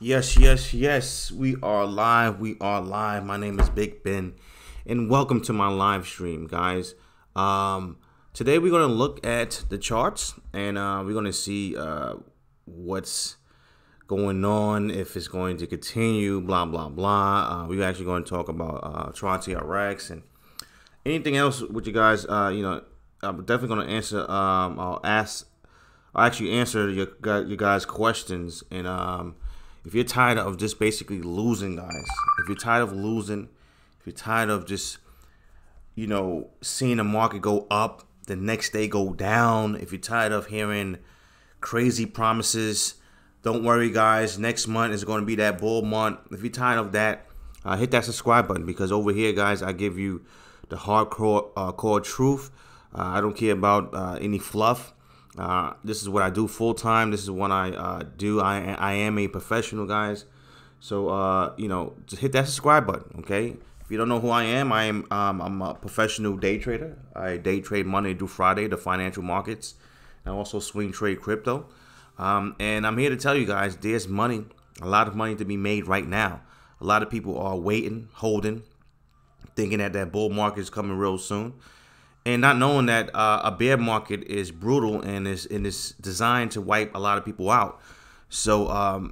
Yes, yes, yes. We are live. We are live. My name is Big Ben, and welcome to my live stream, guys. Today we're going to look at the charts, and we're going to see what's going on, if it's going to continue, blah blah blah. We're actually going to talk about Tron TRX and anything else with you guys. I'm definitely going to answer. I'll actually answer your guys' questions, and if you're tired of just basically losing, guys, if you're tired of losing, if you're tired of just, seeing the market go up, the next day go down, if you're tired of hearing crazy promises, don't worry, guys. Next month is going to be that bull month. If you're tired of that, hit that subscribe button, because over here, guys, I give you the hardcore core truth. I don't care about any fluff. This is what I do full time. This is what I do. I am a professional, guys. So just hit that subscribe button. Okay. If you don't know who I am, I'm a professional day trader. I day trade Monday through Friday, the financial markets. I also swing trade crypto. And I'm here to tell you guys, there's money, a lot of money to be made right now. A lot of people are waiting, holding, thinking that bull market is coming real soon, and not knowing that a bear market is brutal and is designed to wipe a lot of people out. So,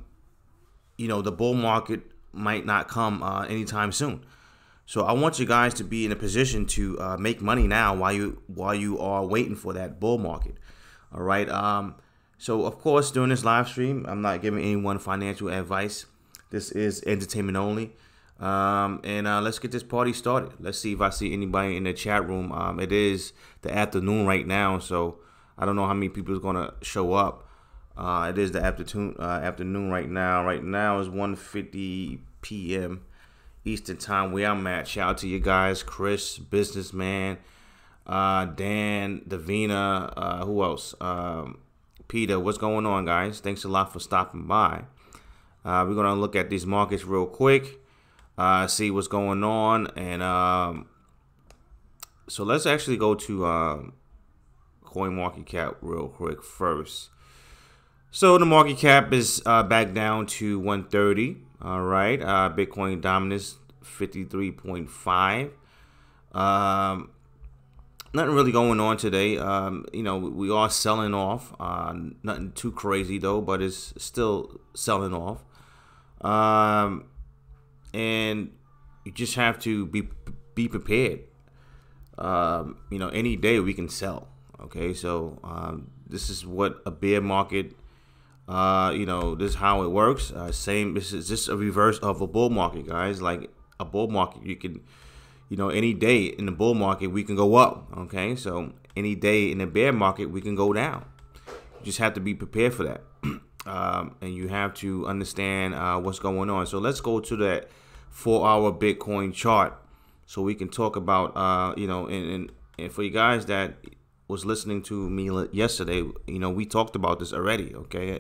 the bull market might not come anytime soon. So I want you guys to be in a position to make money now while you are waiting for that bull market. All right. So of course, during this live stream, I'm not giving anyone financial advice. This is entertainment only. Let's get this party started. Let's see if I see anybody in the chat room. It is the afternoon right now, so I don't know how many people is gonna show up. It is the afternoon right now. Right now is 1:50 p.m. Eastern time where I'm at. Shout out to you guys, Chris, businessman, Dan, Davina, who else? Peter, what's going on, guys? Thanks a lot for stopping by. We're gonna look at these markets real quick. See what's going on, and so let's actually go to CoinMarketCap real quick first. So the market cap is back down to 130. All right, Bitcoin dominance 53.5. Nothing really going on today. We are selling off. Nothing too crazy though, but it's still selling off. And you just have to be prepared. Any day we can sell. Okay, so this is what a bear market. This is how it works. This is just a reverse of a bull market, guys. Like a bull market, you can, any day in the bull market we can go up. Okay, so any day in the bear market we can go down. You just have to be prepared for that. And you have to understand what's going on. So let's go to that 4-hour Bitcoin chart so we can talk about and for you guys that was listening to me yesterday, we talked about this already. Okay,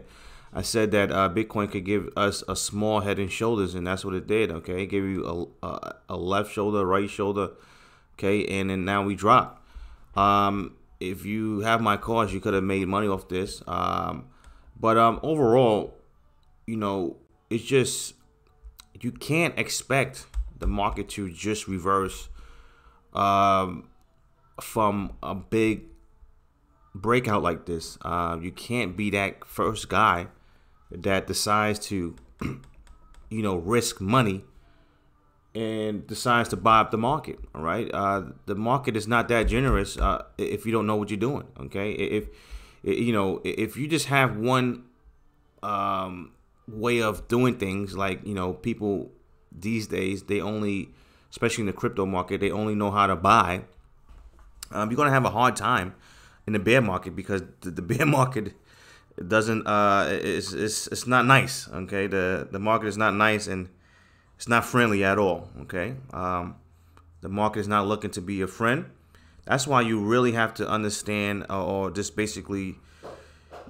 I said that Bitcoin could give us a small head and shoulders, and that's what it did. Okay, it gave you a left shoulder, right shoulder. Okay, and then now we dropped. If you have my calls, you could have made money off this. But overall, it's just, you can't expect the market to just reverse from a big breakout like this. You can't be that first guy that decides to, risk money and decides to buy up the market. All right, the market is not that generous if you don't know what you're doing. Okay, if you just have one way of doing things, like people these days, they only, especially in the crypto market, they only know how to buy. You're gonna have a hard time in the bear market, because the bear market doesn't it's not nice. Okay, the market is not nice, and it's not friendly at all. Okay, the market is not looking to be a friend. That's why you really have to understand, or just basically,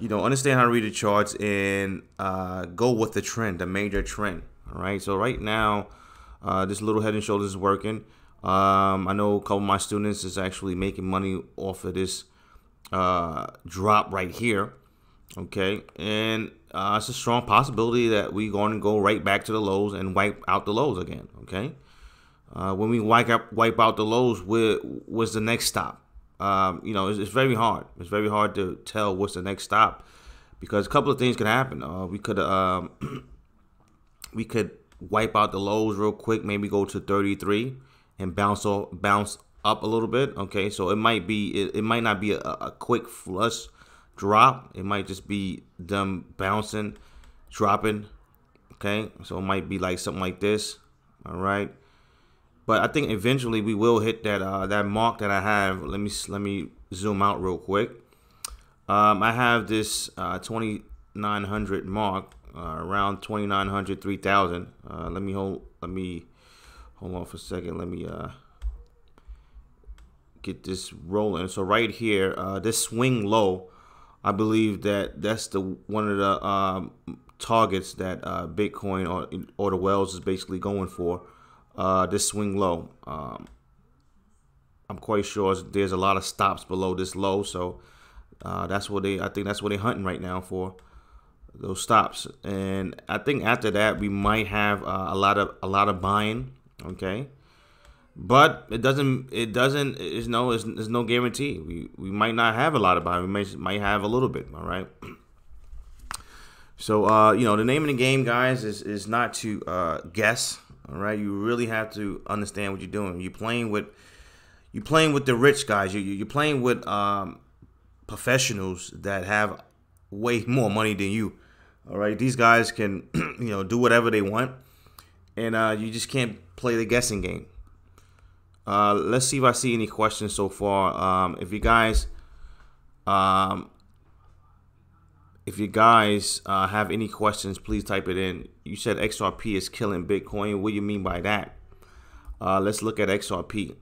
understand how to read the charts and go with the trend, the major trend. All right. So right now, this little head and shoulders is working. I know a couple of my students is actually making money off of this drop right here. Okay, and it's a strong possibility that we're going to go right back to the lows and wipe out the lows again. Okay, when we wipe out the lows, what's the next stop? You know, it's very hard. It's very hard to tell what's the next stop because a couple of things could happen. We could wipe out the lows real quick, maybe go to 33 and bounce up a little bit. Okay, so it might not be a quick flush drop. It might just be them bouncing, dropping. Okay, so it might be like something like this. All right, but I think eventually we will hit that that mark that I have. Let me zoom out real quick. I have this 2900 mark, around 2900, 3000. Let me hold on for a second. Let me get this rolling. So right here, this swing low, I believe that's the one of the targets that Bitcoin or the Wells is basically going for. This swing low. I'm quite sure there's a lot of stops below this low, so that's what I think that's what they're hunting right now for, those stops. And I think after that we might have a lot of buying. Okay. But there's no guarantee. We might not have a lot of buying. We might have a little bit. All right. So you know, the name of the game, guys, is not to guess. All right. You really have to understand what you're doing. You're playing with the rich guys. You're playing with professionals that have way more money than you. All right. These guys can you know, do whatever they want, and you just can't play the guessing game. Let's see if I see any questions so far. If you guys have any questions, please type it in. You said XRP is killing Bitcoin. What do you mean by that? Let's look at XRP.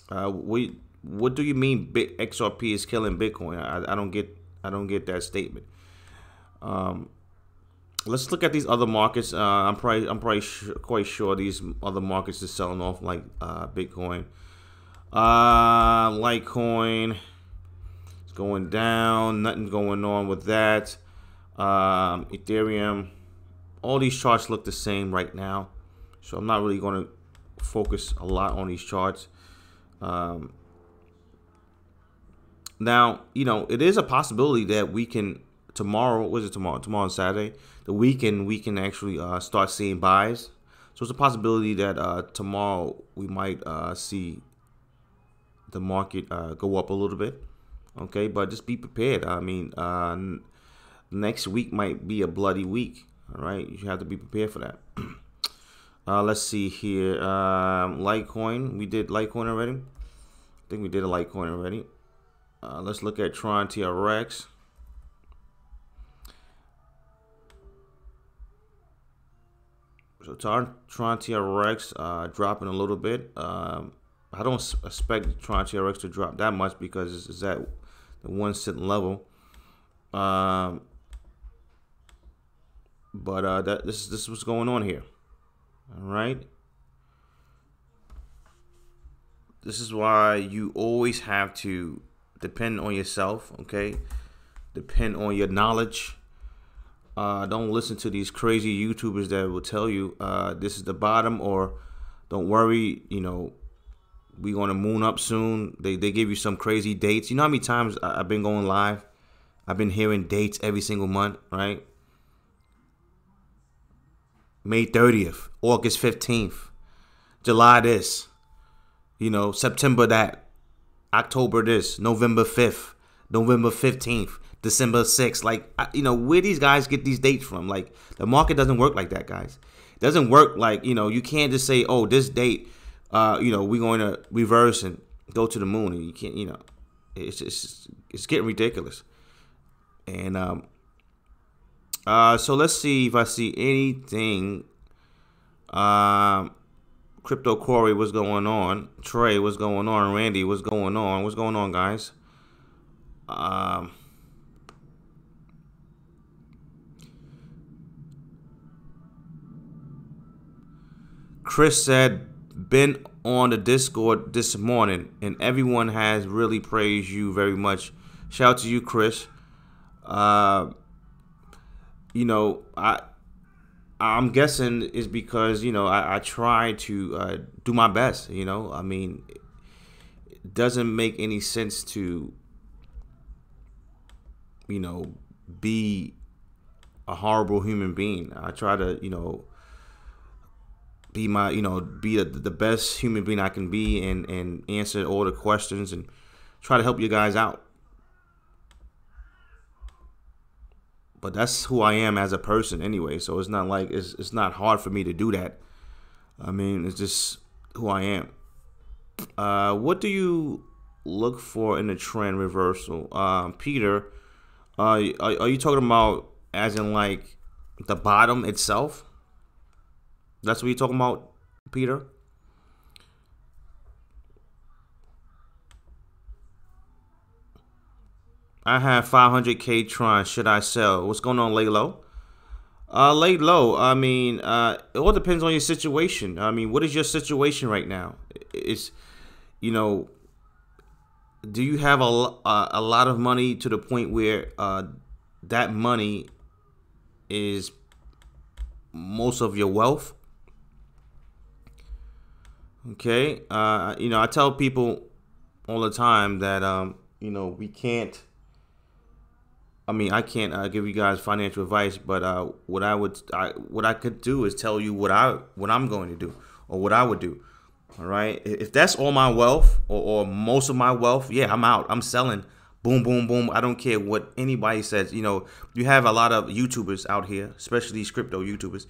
What do you mean XRP is killing Bitcoin? I don't get that statement. Let's look at these other markets. I'm quite sure these other markets is selling off like Bitcoin. Litecoin is going down. Nothing going on with that. Ethereum. All these charts look the same right now, so I'm not really going to focus a lot on these charts. Now, you know, it is a possibility that we can tomorrow. What is it tomorrow? Tomorrow's Saturday. We can actually start seeing buys. So it's a possibility that tomorrow we might see the market go up a little bit. Okay, but just be prepared. I mean, next week might be a bloody week. All right, you have to be prepared for that. Let's see here. Litecoin. We did Litecoin already. I think we did a Litecoin already. Let's look at Tron TRX. So Tron TRX dropping a little bit. I don't expect Tron TRX to drop that much because it's at the 1 cent level. But this is what's going on here. All right. This is why you always have to depend on yourself. Okay, depend on your knowledge. Don't listen to these crazy YouTubers that will tell you this is the bottom, or don't worry, you know, we're gonna moon up soon. They give you some crazy dates. You know how many times I've been going live? I've been hearing dates every single month, right? May 30th, August 15th, July this, you know, September that, October this, November 5th, November 15th. December 6th. Like, you know, where these guys get these dates from? Like, the market doesn't work like that, guys. It doesn't work like, you know, you can't just say, oh, this date, you know, we're going to reverse and go to the moon. And you can't, you know, it's getting ridiculous. And so let's see if I see anything. Crypto Corey, what's going on? Trey, what's going on? Randy, what's going on? What's going on, guys? Chris said, been on the Discord this morning, and everyone has really praised you very much Shout out to you, Chris. You know, I'm guessing is because, you know, I try to do my best. You know, I mean, it doesn't make any sense to, you know, be a horrible human being. I try to, you know, be the best human being I can be, and answer all the questions and try to help you guys out. But that's who I am as a person anyway, so it's not like it's not hard for me to do that. I mean, it's just who I am. What do you look for in a trend reversal? Peter, are you talking about as in like the bottom itself? That's what you're talking about, Peter? I have 500K Tron. Should I sell? What's going on, lay low? Lay low. I mean, it all depends on your situation. I mean, what is your situation right now? It's, you know, do you have a lot of money to the point where that money is most of your wealth? Okay. You know, I tell people all the time that you know, we can't. I mean, I can't give you guys financial advice, but what I could do is tell you what I'm going to do, or what I would do. All right. If that's all my wealth, or most of my wealth, yeah, I'm out. I'm selling. Boom, boom, boom. I don't care what anybody says. You know, you have a lot of YouTubers out here, especially these crypto YouTubers.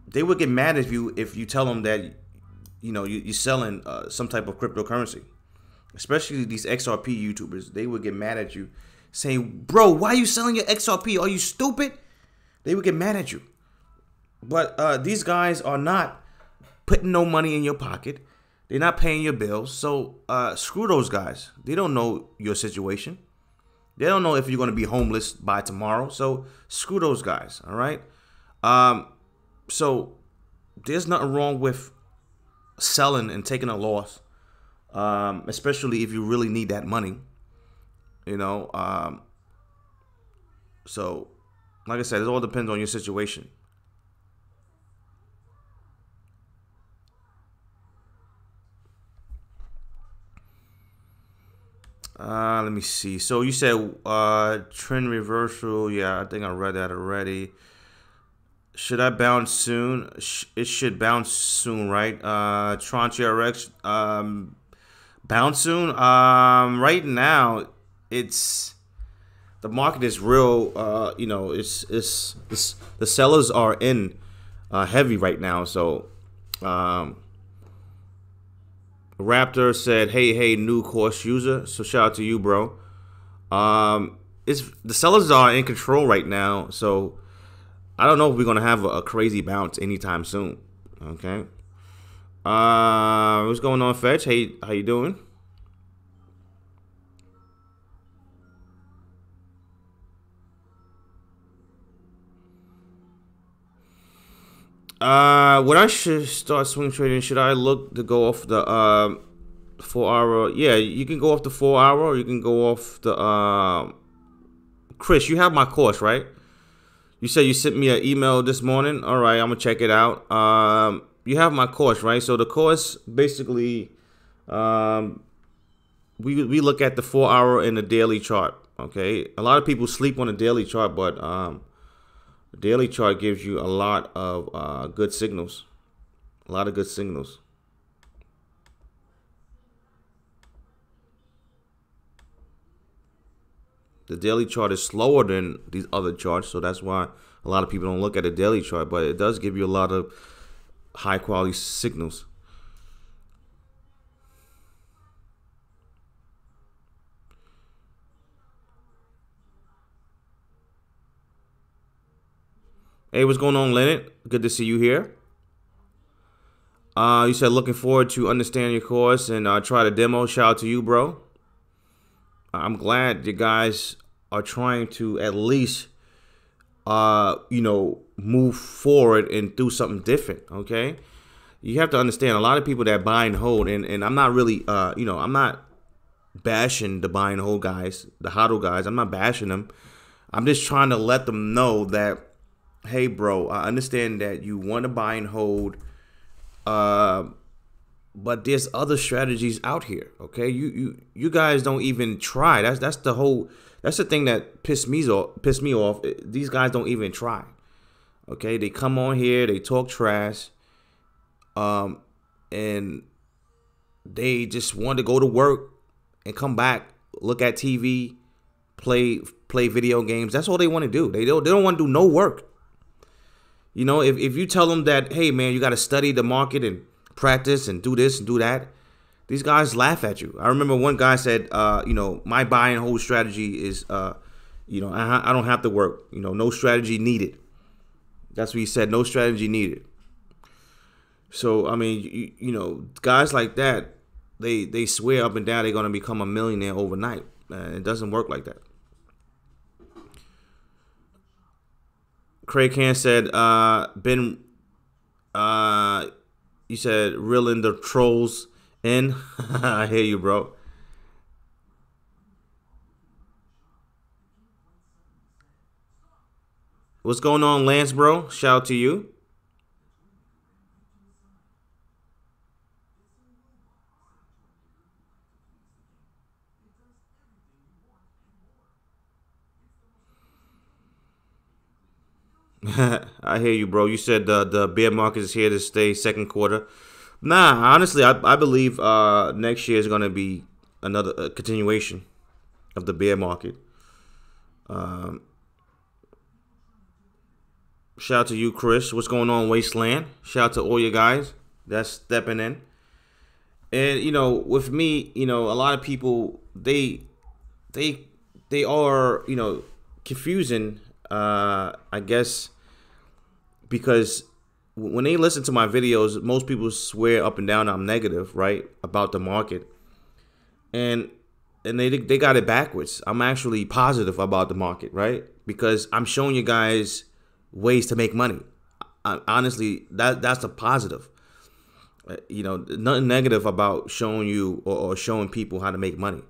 They would get mad at you if you tell them that, you know, you're selling some type of cryptocurrency. Especially these XRP YouTubers, they would get mad at you, saying, bro, why are you selling your XRP? Are you stupid? They would get mad at you. But these guys are not putting no money in your pocket. They're not paying your bills. So screw those guys. They don't know your situation. They don't know if you're going to be homeless by tomorrow. So screw those guys. All right. So there's nothing wrong with selling and taking a loss, especially if you really need that money. You know, so like I said, it all depends on your situation. Let me see. So you said trend reversal. Yeah, I think I read that already. Should I bounce soon? It should bounce soon, right? Tron TRX bounce soon. Right now, it's the market is real. You know, it's the sellers are in heavy right now. So Raptor said, hey, new course user. So shout out to you, bro. It's the sellers are in control right now. So I don't know if we're gonna have a crazy bounce anytime soon. Okay. What's going on, Fetch? Hey, how you doing? When I should start swing trading, should I look to go off the 4 hour? Yeah, you can go off the 4 hour, or you can go off the Chris, you have my course, right? You said you sent me an email this morning. All right, I'm gonna check it out. You have my course, right? So the course basically, we look at the 4 hour and the daily chart. Okay, a lot of people sleep on the daily chart, but the daily chart gives you a lot of good signals, a lot of good signals. The daily chart is slower than these other charts, so that's why a lot of people don't look at the daily chart, but it does give you a lot of high quality signals. Hey, what's going on, Leonard? Good to see you here. You said looking forward to understand your course and try the demo. Shout out to you, bro. I'm glad you guys are trying to at least, you know, move forward and do something different. Okay, you have to understand a lot of people that buy and hold, and I'm not really, you know, I'm not bashing the buy and hold guys, the hodl guys. I'm not bashing them. I'm just trying to let them know that, hey, bro, I understand that you want to buy and hold, but there's other strategies out here. Okay, you guys don't even try. That's the thing that pissed me off. These guys don't even try. Okay, they come on here, they talk trash, and they just want to go to work and come back, look at TV, play video games. That's all they want to do. They don't want to do no work. You know, if you tell them that, hey man, you got to study the market and practice and do this and do that, these guys laugh at you. I remember one guy said, you know, my buy and hold strategy is, you know, I don't have to work. You know, no strategy needed. That's what he said. No strategy needed. So I mean, you know, guys like that, they swear up and down they're gonna become a millionaire overnight. It doesn't work like that. Craig Can said, Ben, you said reeling the trolls in. I hear you, bro. What's going on, Lance, bro? Shout out to you. I hear you, bro. You said the bear market is here to stay second quarter. Nah, honestly, I believe next year is going to be another continuation of the bear market. Shout out to you, Chris. What's going on, Wasteland? Shout out to all you guys that's stepping in. And you know, with me, you know, a lot of people they are, you know, confusing. I guess because when they listen to my videos, most people swear up and down I'm negative, right, about the market, and they got it backwards. I'm actually positive about the market, right, because I'm showing you guys ways to make money. Honestly, that's a positive. You know, nothing negative about showing you or showing people how to make money.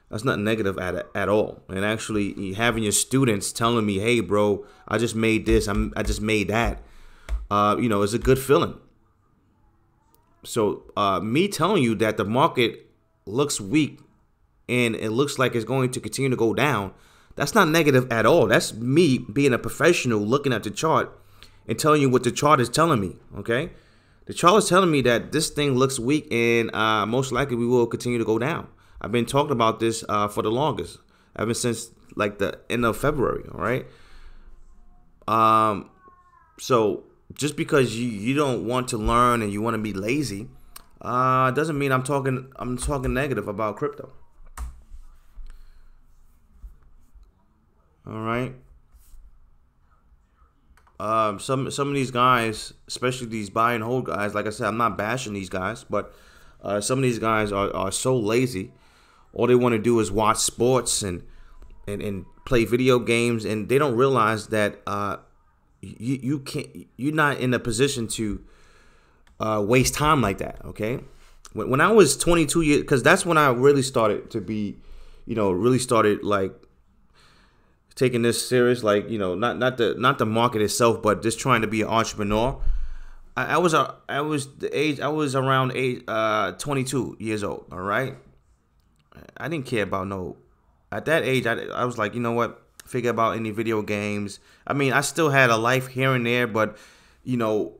That's not negative at all. And actually, having your students telling me, "Hey, bro, I just made this. I just made that." You know, it's a good feeling. So, me telling you that the market looks weak and it looks like it's going to continue to go down, that's not negative at all. That's me being a professional looking at the chart and telling you what the chart is telling me. Okay, the chart is telling me that this thing looks weak and most likely we will continue to go down. I've been talking about this for the longest, ever since like the end of February. All right. So just because you don't want to learn and you want to be lazy, doesn't mean I'm talking negative about crypto. All right. Some of these guys, especially these buy and hold guys, like I said, I'm not bashing these guys, but some of these guys are so lazy. All they want to do is watch sports and play video games, and they don't realize that you're not in a position to waste time like that. Okay, when I was 22 years, because that's when I really started to be, you know, really started like taking this serious, like, you know, not the market itself, but just trying to be an entrepreneur. I was around 22 years old. All right, I didn't care about at that age. I was like, you know what, figure about any video games. I mean, I still had a life here and there, but you know,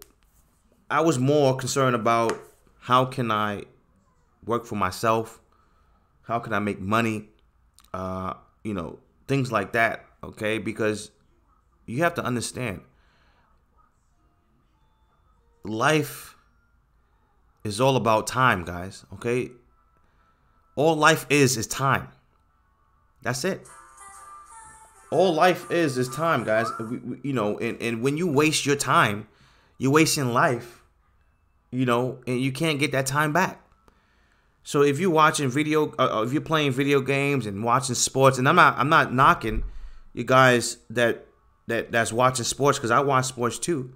I was more concerned about how can I work for myself, how can I make money, you know, things like that. Okay, because you have to understand, life is all about time, guys. Okay, all life is time. That's it. All life is time, guys. You know, and when you waste your time, you're wasting life. You know, and you can't get that time back. So if you're watching if you're playing video games and watching sports, and I'm not knocking you guys that's watching sports, because I watch sports too.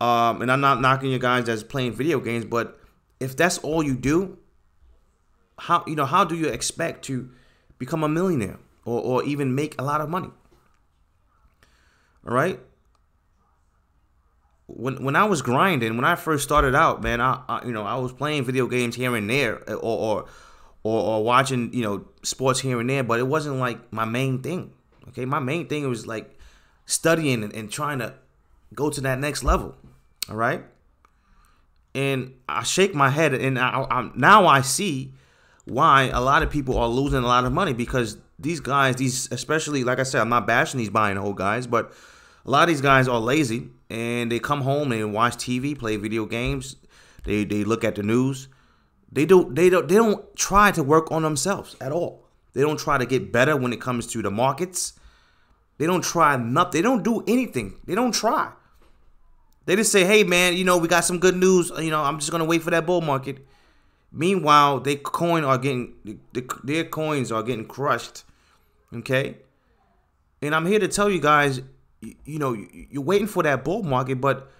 And I'm not knocking you guys that's playing video games, but if that's all you do, how do you expect to become a millionaire or even make a lot of money? All right. When I was grinding, when I first started out, man, I was playing video games here and there, or watching sports here and there, but it wasn't like my main thing. Okay, my main thing was like studying and trying to go to that next level. All right, and I shake my head, and now I see why a lot of people are losing a lot of money, because these guys, especially, like I said, I'm not bashing these buy and hold guys, but a lot of these guys are lazy, and they come home and watch TV, play video games. They look at the news. They don't try to work on themselves at all. They don't try to get better when it comes to the markets. They don't try nothing. They don't do anything. They don't try. They just say, hey man, we got some good news. I'm just gonna wait for that bull market. Meanwhile, their coins are getting crushed. Okay, and I'm here to tell you guys, you're waiting for that bull market, but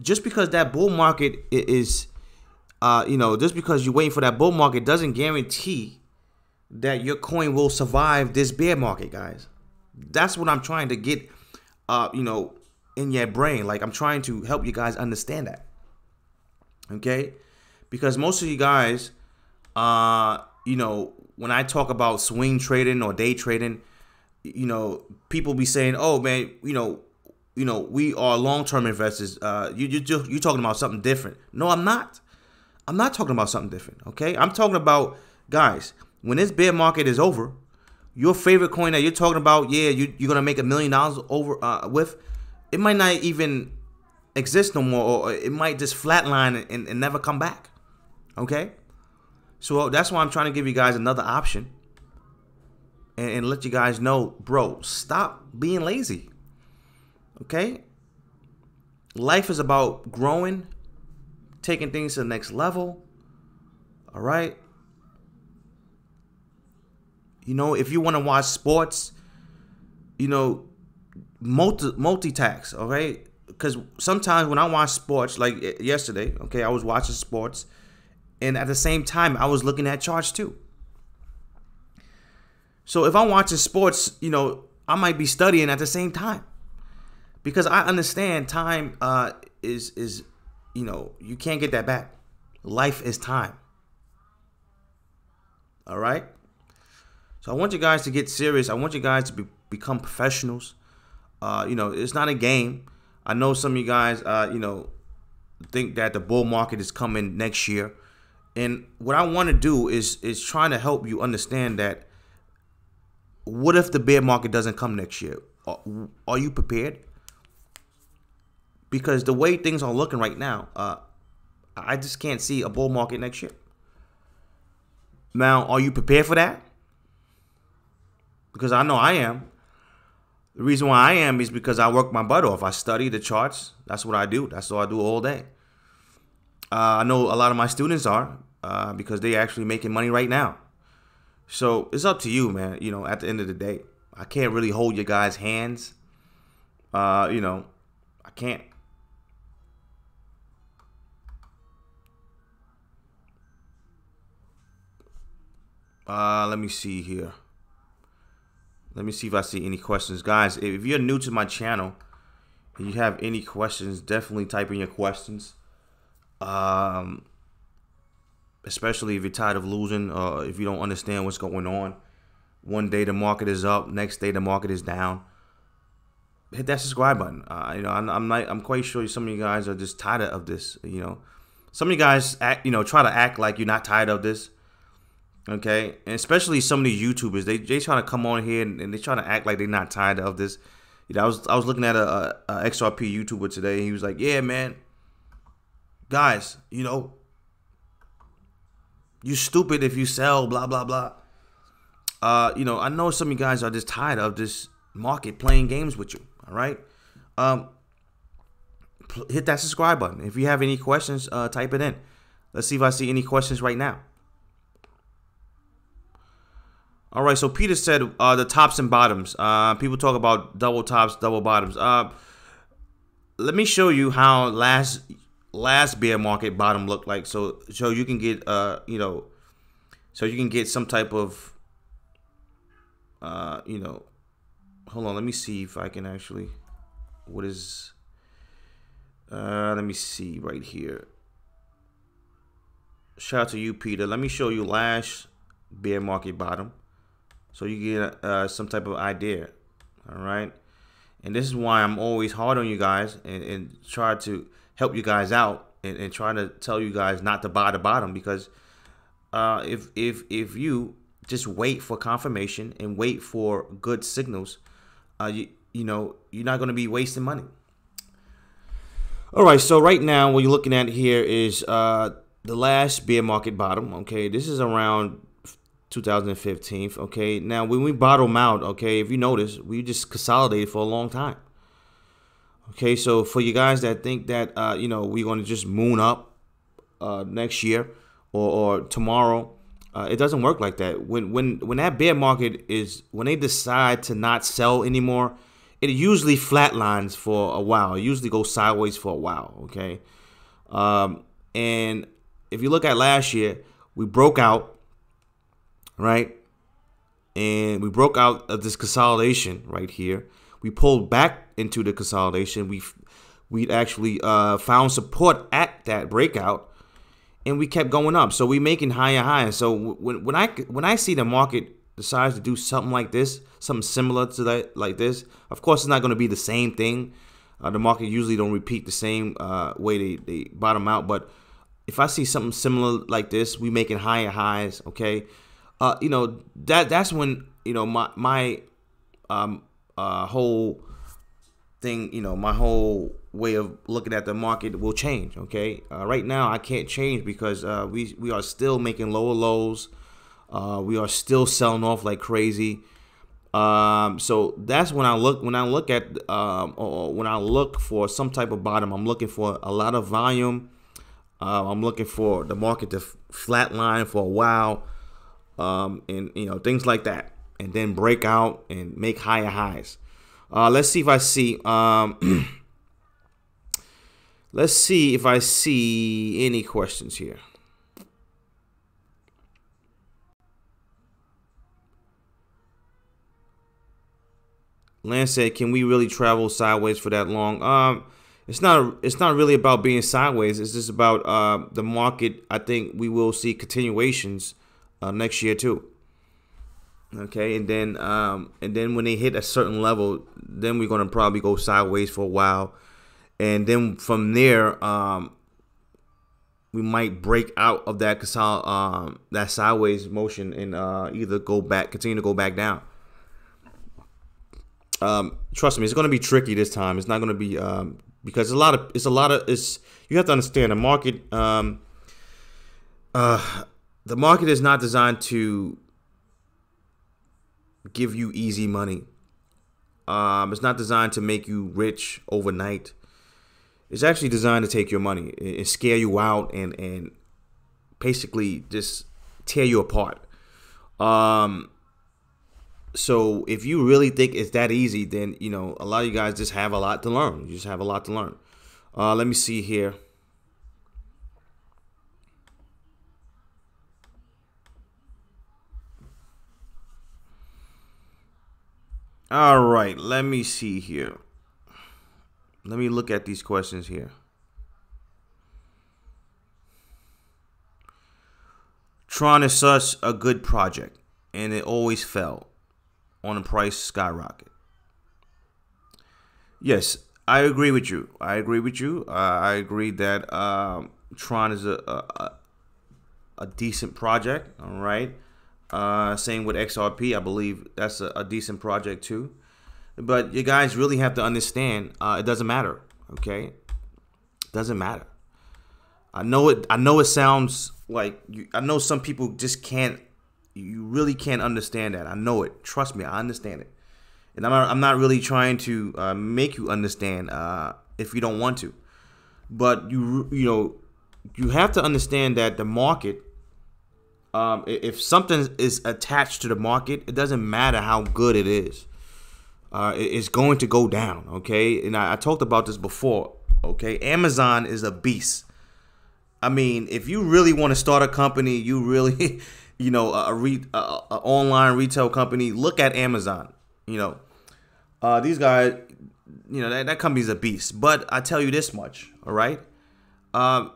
just because that bull market is, just because you're waiting for that bull market doesn't guarantee that your coin will survive this bear market, guys. That's what I'm trying to get, in your brain. Like, I'm trying to help you guys understand that. Okay, because most of you guys, when I talk about swing trading or day trading, people be saying, "Oh man, we are long-term investors." You're talking about something different. No, I'm not. I'm not talking about something different. Okay, I'm talking about, guys, when this bear market is over, your favorite coin that you're talking about, yeah, you're gonna make $1 million over with, it might not even exist no more, or it might just flatline and never come back. Okay, so that's why I'm trying to give you guys another option. And let you guys know, bro, stop being lazy. Okay? Life is about growing, taking things to the next level. All right? If you want to watch sports, multitask, all right? Because sometimes when I watch sports, like yesterday, okay, I was watching sports, and at the same time, I was looking at charts too. So if I'm watching sports, I might be studying at the same time, because I understand time is you can't get that back. Life is time. All right. So I want you guys to get serious. I want you guys to become professionals. It's not a game. I know some of you guys, think that the bull market is coming next year, and what I want to do is trying to help you understand that. What if the bear market doesn't come next year? Are you prepared? Because the way things are looking right now, I just can't see a bull market next year. Now, are you prepared for that? Because I know I am. The reason why I am is because I work my butt off. I study the charts. That's what I do. That's what I do all day. I know a lot of my students are, because they're actually making money right now. So it's up to you, man. At the end of the day, I can't really hold your guys' hands. I can't. Let me see here. Let me see if I see any questions. Guys, if you're new to my channel and you have any questions, definitely type in your questions. Especially if you're tired of losing, or if you don't understand what's going on. One day the market is up, next day the market is down. Hit that subscribe button. I'm quite sure some of you guys are just tired of this. Some of you guys try to act like you're not tired of this. Okay, and especially some of these YouTubers, they trying to come on here and they trying to act like they're not tired of this. I was looking at a XRP YouTuber today, and he was like, "Yeah, man, guys, you're stupid if you sell, blah, blah, blah." I know some of you guys are just tired of this market playing games with you. All right. Hit that subscribe button. If you have any questions, type it in. Let's see if I see any questions right now. All right. So Peter said the tops and bottoms. People talk about double tops, double bottoms. Let me show you how last bear market bottom looked like, so you can get so you can get some type of, hold on, let me see if I can actually, let me see right here. Shout out to you, Peter. Let me show you last bear market bottom, so you get some type of idea. All right, and this is why I'm always hard on you guys and try to help you guys out and try to tell you guys not to buy the bottom, because if you just wait for confirmation and wait for good signals, you're not going to be wasting money. All right, so right now what you're looking at here is the last bear market bottom. Okay, this is around 2015. Okay, now when we bottom out, okay, if you notice, we just consolidated for a long time. Okay, so for you guys that think that we're going to just moon up next year or tomorrow, it doesn't work like that. When that bear market is, when they decide to not sell anymore, it usually flatlines for a while. It usually goes sideways for a while. Okay, and if you look at last year, we broke out, right? And we broke out of this consolidation right here. We pulled back into the consolidation. We actually found support at that breakout, and we kept going up. So we making higher highs. So when I see the market decides to do something like this, something similar to that, like this, of course it's not going to be the same thing. The market usually don't repeat the same way they bottom out, but if I see something similar like this, we making higher highs, okay? That's when my whole thing, my whole way of looking at the market will change, okay? Right now I can't change because we are still making lower lows. We are still selling off like crazy. So that's when I look at or when I look for some type of bottom. I'm looking for a lot of volume. I'm looking for the market to flatline for a while, and things like that, and then break out and make higher highs. Let's see if I see. Let's see if I see any questions here. Lance said, "Can we really travel sideways for that long?" It's not really about being sideways. It's just about the market. I think we will see continuations next year too. Okay, and then when they hit a certain level, then we're gonna probably go sideways for a while, and then from there, we might break out of that that sideways motion and either continue to go back down. Trust me, it's gonna be tricky this time. It's not gonna be because you have to understand the market. The market is not designed to give you easy money. It's not designed to make you rich overnight. It's actually designed to take your money and scare you out and basically just tear you apart. So if you really think it's that easy, then, a lot of you guys just have a lot to learn. You just have a lot to learn. Let me see here. All right, let me see here. Let me look at these questions here. Tron is such a good project, and it always fell on a price skyrocket. Yes, I agree with you. I agree that Tron is a decent project. All right. Same with XRP. I believe that's a decent project too. But you guys really have to understand, it doesn't matter. Okay, it doesn't matter. I know it sounds like I know some people just can't. You really can't understand that. I know it. Trust me, I understand it. And I'm not really trying to make you understand if you don't want to. But you have to understand that the market, if something is attached to the market, it doesn't matter how good it is. It's going to go down, okay? And I talked about this before, okay? Amazon is a beast. I mean, if you really want to start a company, you really you know, a online retail company, look at Amazon. You know, these guys, you know, that company's a beast. But I tell you this much, all right?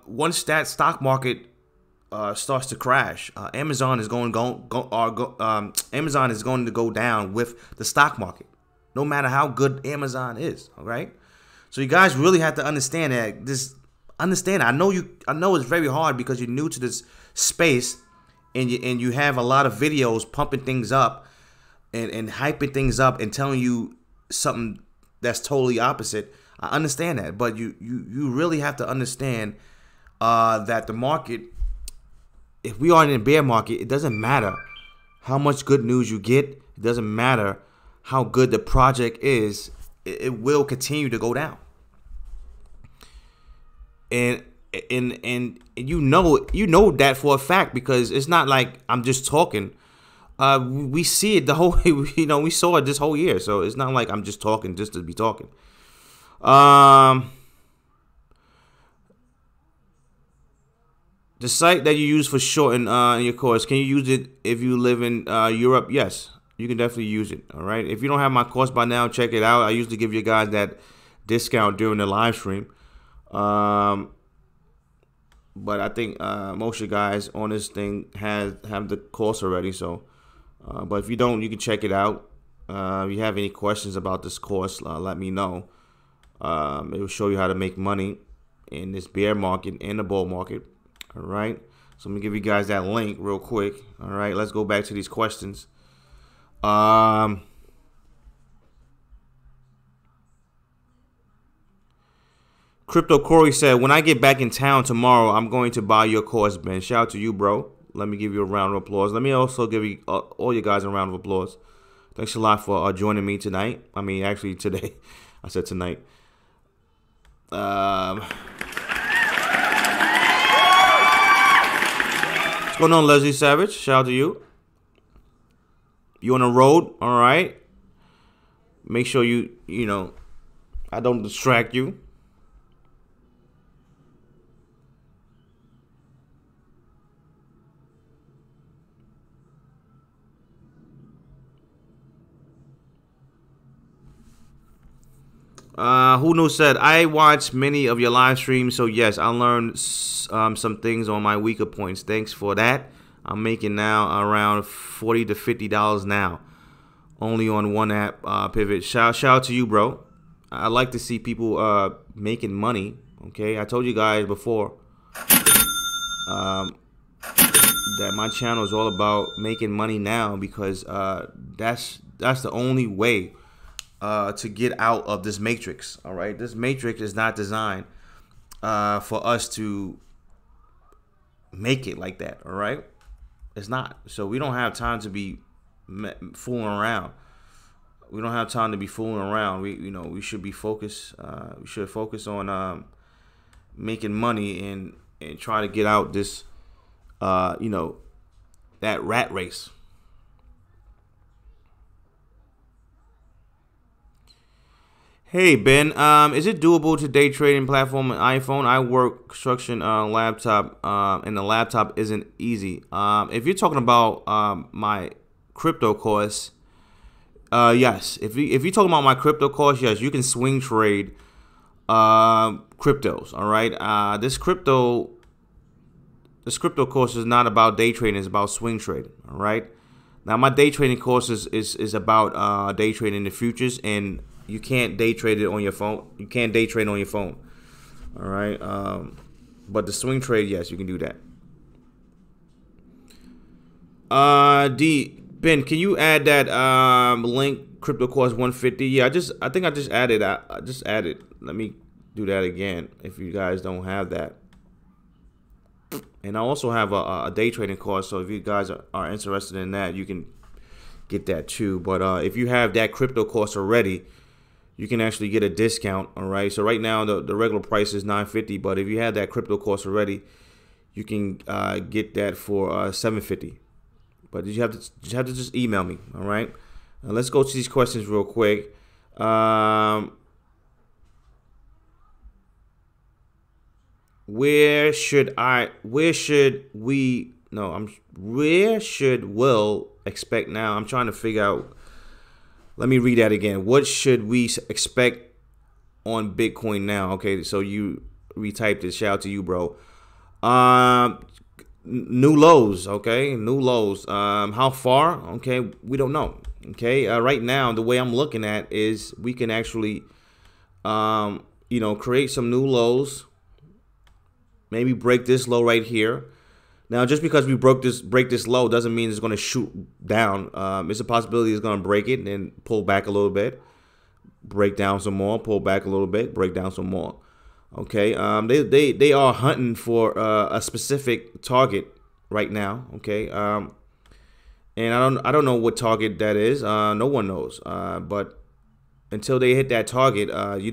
Once that stock market starts to crash, Amazon is Amazon is going to go down with the stock market, no matter how good Amazon is. All right, so you guys really have to understand that. I know it's very hard because you're new to this space, and you have a lot of videos pumping things up and hyping things up and telling you something that's totally opposite. I understand that, but you really have to understand that the market, if we are in a bear market, it doesn't matter how much good news you get. It doesn't matter how good the project is. It will continue to go down. And you know that for a fact, because it's not like I'm just talking. We see it the whole, you know, we saw it this whole year. So it's not like I'm just talking just to be talking. The site that you use for shorting in your course, can you use it if you live in Europe? Yes, you can definitely use it. All right. If you don't have my course by now, check it out. I usually give you guys that discount during the live stream. But I think most of you guys on this thing have the course already. So, but if you don't, you can check it out. If you have any questions about this course, let me know. It will show you how to make money in this bear market and the bull market. All right, so let me give you guys that link real quick. All right, let's go back to these questions. Crypto Corey said, when I get back in town tomorrow, I'm going to buy your course, Ben. Shout out to you, bro. Let me give you a round of applause. Let me also give you all you guys a round of applause. Thanks a lot for joining me tonight. I mean, actually today. I said tonight. What's going on, Leslie Savage? Shout out to you. You on the road, all right? Make sure you know, I don't distract you. Who knows said, I watch many of your live streams, so yes, I learned some things on my weaker points. Thanks for that. I'm making now around $40 to $50 now, only on one app, Pivot. Shout out to you, bro. I like to see people making money. Okay, I told you guys before that my channel is all about making money now, because that's the only way to get out of this matrix. All right, this matrix is not designed for us to make it like that. All right, it's not. So we don't have time to be fooling around. We don't have time to be fooling around. We should be focused. We should focus on making money and try to get out this that rat race. Hey Ben, is it doable to day trading platform on iPhone? I work construction laptop, and the laptop isn't easy. If you're talking about my crypto course, yes. If you're talking about my crypto course, yes, you can swing trade cryptos. All right. This crypto course is not about day trading; it's about swing trading. All right. Now my day trading course is about day trading the futures, and you can't day trade it on your phone. You can't day trade on your phone. All right. But the swing trade, yes, you can do that. Ben, can you add that link, crypto course 150? Yeah, I think I just added. I just added. Let me do that again if you guys don't have that. And I also have a day trading course, so if you guys are interested in that, you can get that too. But if you have that crypto course already, you can actually get a discount. All right. So right now the regular price is $950, but if you have that crypto course already, you can get that for $750. But you have to just email me. All right. Now let's go to these questions real quick. Where should we No, where should will expect now? I'm trying to figure out. Let me read that again. What should we expect on Bitcoin now? Okay, so you retyped it. Shout out to you, bro. New lows. Okay, new lows. How far? Okay, we don't know. Okay, right now the way I'm looking at is we can actually, create some new lows. Maybe break this low right here. Now, just because we break this low doesn't mean it's going to shoot down. It's a possibility it's going to break it and then pull back a little bit, break down some more, pull back a little bit, break down some more. Okay, they are hunting for a specific target right now. Okay, and I don't know what target that is. No one knows. But until they hit that target, you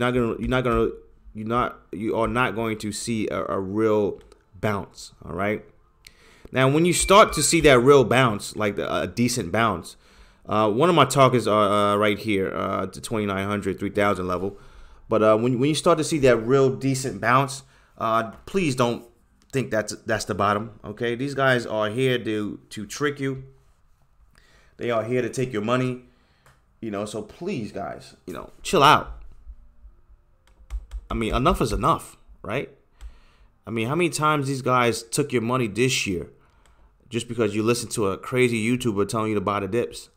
are not going to see a real bounce. All right. Now, when you start to see that real bounce, like a decent bounce, one of my targets are right here, to 2,900, 3,000 level. But when you start to see that real decent bounce, please don't think that's the bottom. Okay, these guys are here to trick you. They are here to take your money. So please, guys, chill out. I mean, enough is enough, right? I mean, how many times these guys took your money this year just because you listened to a crazy YouTuber telling you to buy the dips?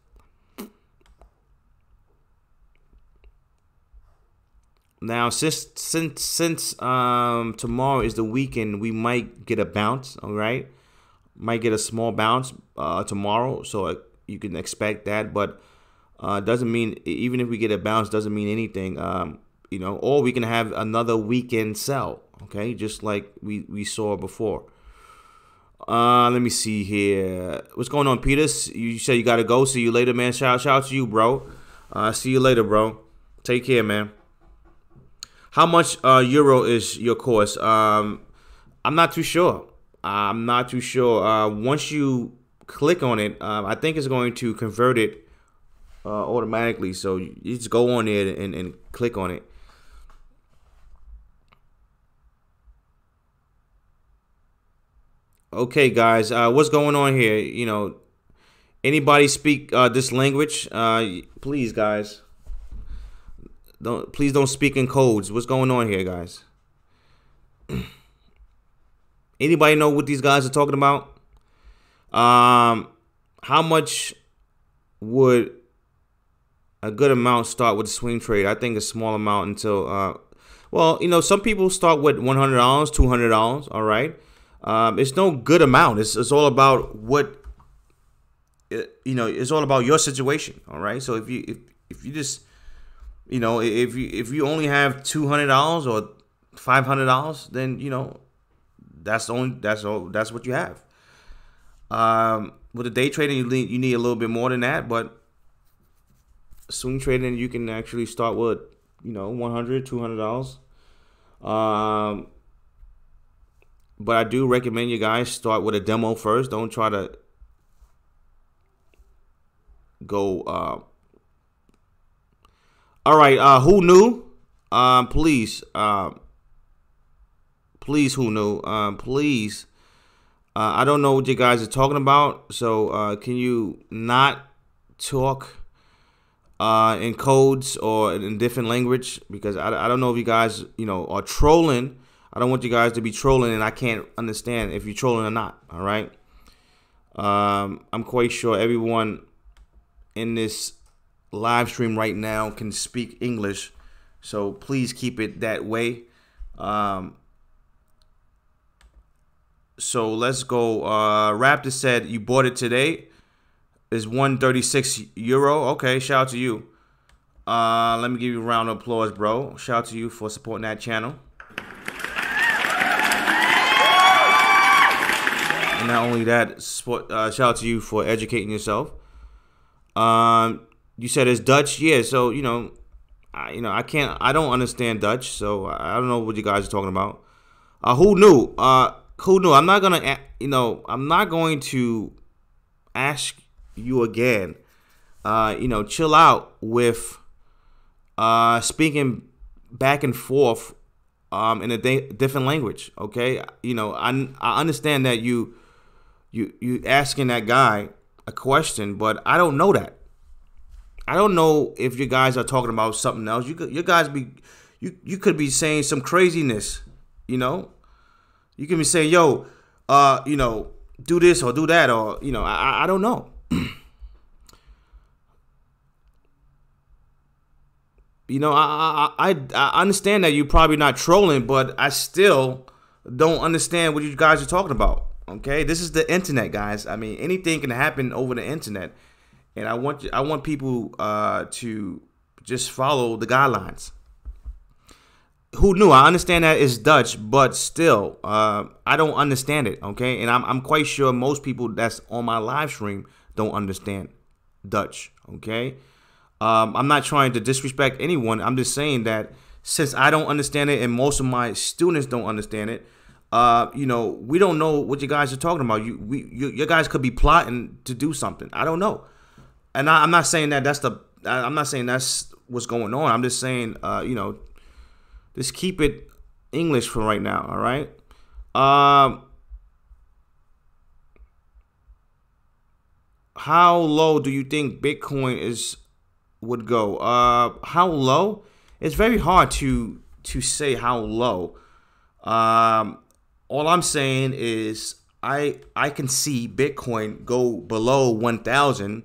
Now, since tomorrow is the weekend, we might get a bounce. All right, might get a small bounce tomorrow, so you can expect that. But doesn't mean, even if we get a bounce, doesn't mean anything. Or we can have another weekend sell. Okay, just like we saw before. Let me see here. What's going on, Peter? You said you gotta go. See you later, man. Shout out to you, bro. See you later, bro. Take care, man. How much euro is your course? I'm not too sure. Once you click on it, I think it's going to convert it automatically. So you just go on there and click on it. Okay, guys, what's going on here? Anybody speak this language? Please, guys. Please don't speak in codes. What's going on here, guys? Anybody know what these guys are talking about? How much would a good amount start with a swing trade? I think a small amount until some people start with $100, $200. All right. It's no good amount. It's all about what it's all about your situation. All right. So if you just if you only have $200 or $500, then that's what you have. With the day trading, you need a little bit more than that, but swing trading, you can actually start with $100, $200. But I do recommend you guys start with a demo first. Don't try to go. All right. Who knew? Please. Please, who knew? Please. I don't know what you guys are talking about. So can you not talk in codes or in different language? Because I don't know if you guys are trolling. I don't want you guys to be trolling, and I can't understand if you're trolling or not. All right. I'm quite sure everyone in this live stream right now can speak English, so please keep it that way. So let's go. Raptor said you bought it today. Is 136 euro. Okay, shout out to you. Let me give you a round of applause, bro. Shout out to you for supporting that channel. And not only that, shout out to you for educating yourself. You said it's Dutch, yeah. So I don't understand Dutch, so I don't know what you guys are talking about. Who knew? Who knew? I'm not going to ask you again. Chill out with speaking back and forth in a different language. Okay, I understand that you you asking that guy a question, but I don't know that. I don't know if you guys are talking about something else. You guys you could be saying some craziness, you know. You can be saying, yo, do this or do that, or I don't know. I understand that you're probably not trolling, but I still don't understand what you guys are talking about. Okay, this is the internet, guys. I mean, anything can happen over the internet, and I want people to just follow the guidelines. Who knew? I understand that it's Dutch, but still, I don't understand it. Okay, and I'm quite sure most people that's on my live stream don't understand Dutch. Okay, I'm not trying to disrespect anyone. I'm just saying that since I don't understand it and most of my students don't understand it, we don't know what you guys are talking about. You guys could be plotting to do something. I don't know, and I'm not saying that I'm not saying that's what's going on. I'm just saying, just keep it English for right now. All right. How low do you think Bitcoin would go? How low? It's very hard to say how low. All I'm saying is I can see Bitcoin go below 1,000,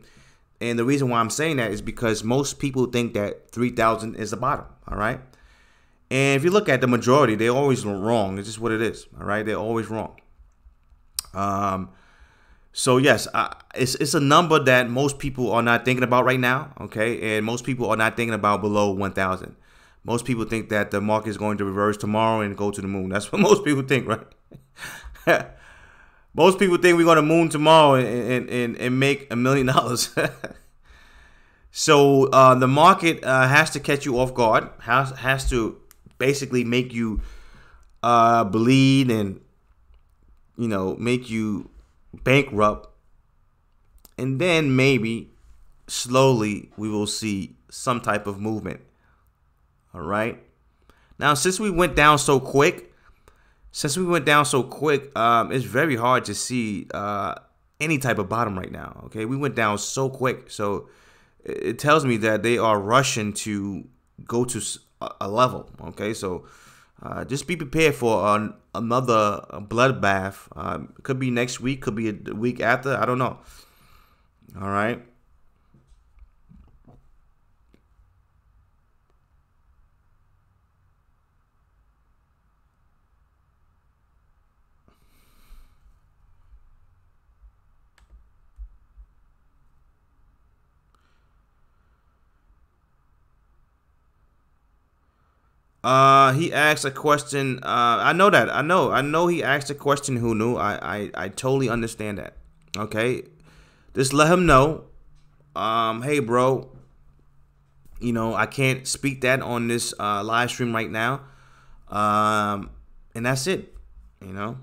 and the reason why I'm saying that is because most people think that 3,000 is the bottom. All right, and if you look at the majority, they're always wrong. It's just what it is. All right, they're always wrong. So yes, it's a number that most people are not thinking about right now. Okay, and most people are not thinking about below 1,000. Most people think that the market is going to reverse tomorrow and go to the moon. That's what most people think, right? Most people think we're going to moon tomorrow and make $1 million. So the market has to catch you off guard. Has to basically make you bleed and make you bankrupt, and then maybe slowly we will see some type of movement. All right. Now, since we went down so quick, it's very hard to see any type of bottom right now. Okay, we went down so quick, so it tells me that they are rushing to go to a level. Okay, so just be prepared for another bloodbath. Could be next week, could be a week after. I don't know. All right. He asked a question. I know that. I know he asked a question. Who knew? I totally understand that. Okay. Just let him know. Hey, bro. I can't speak that on this live stream right now. And that's it. What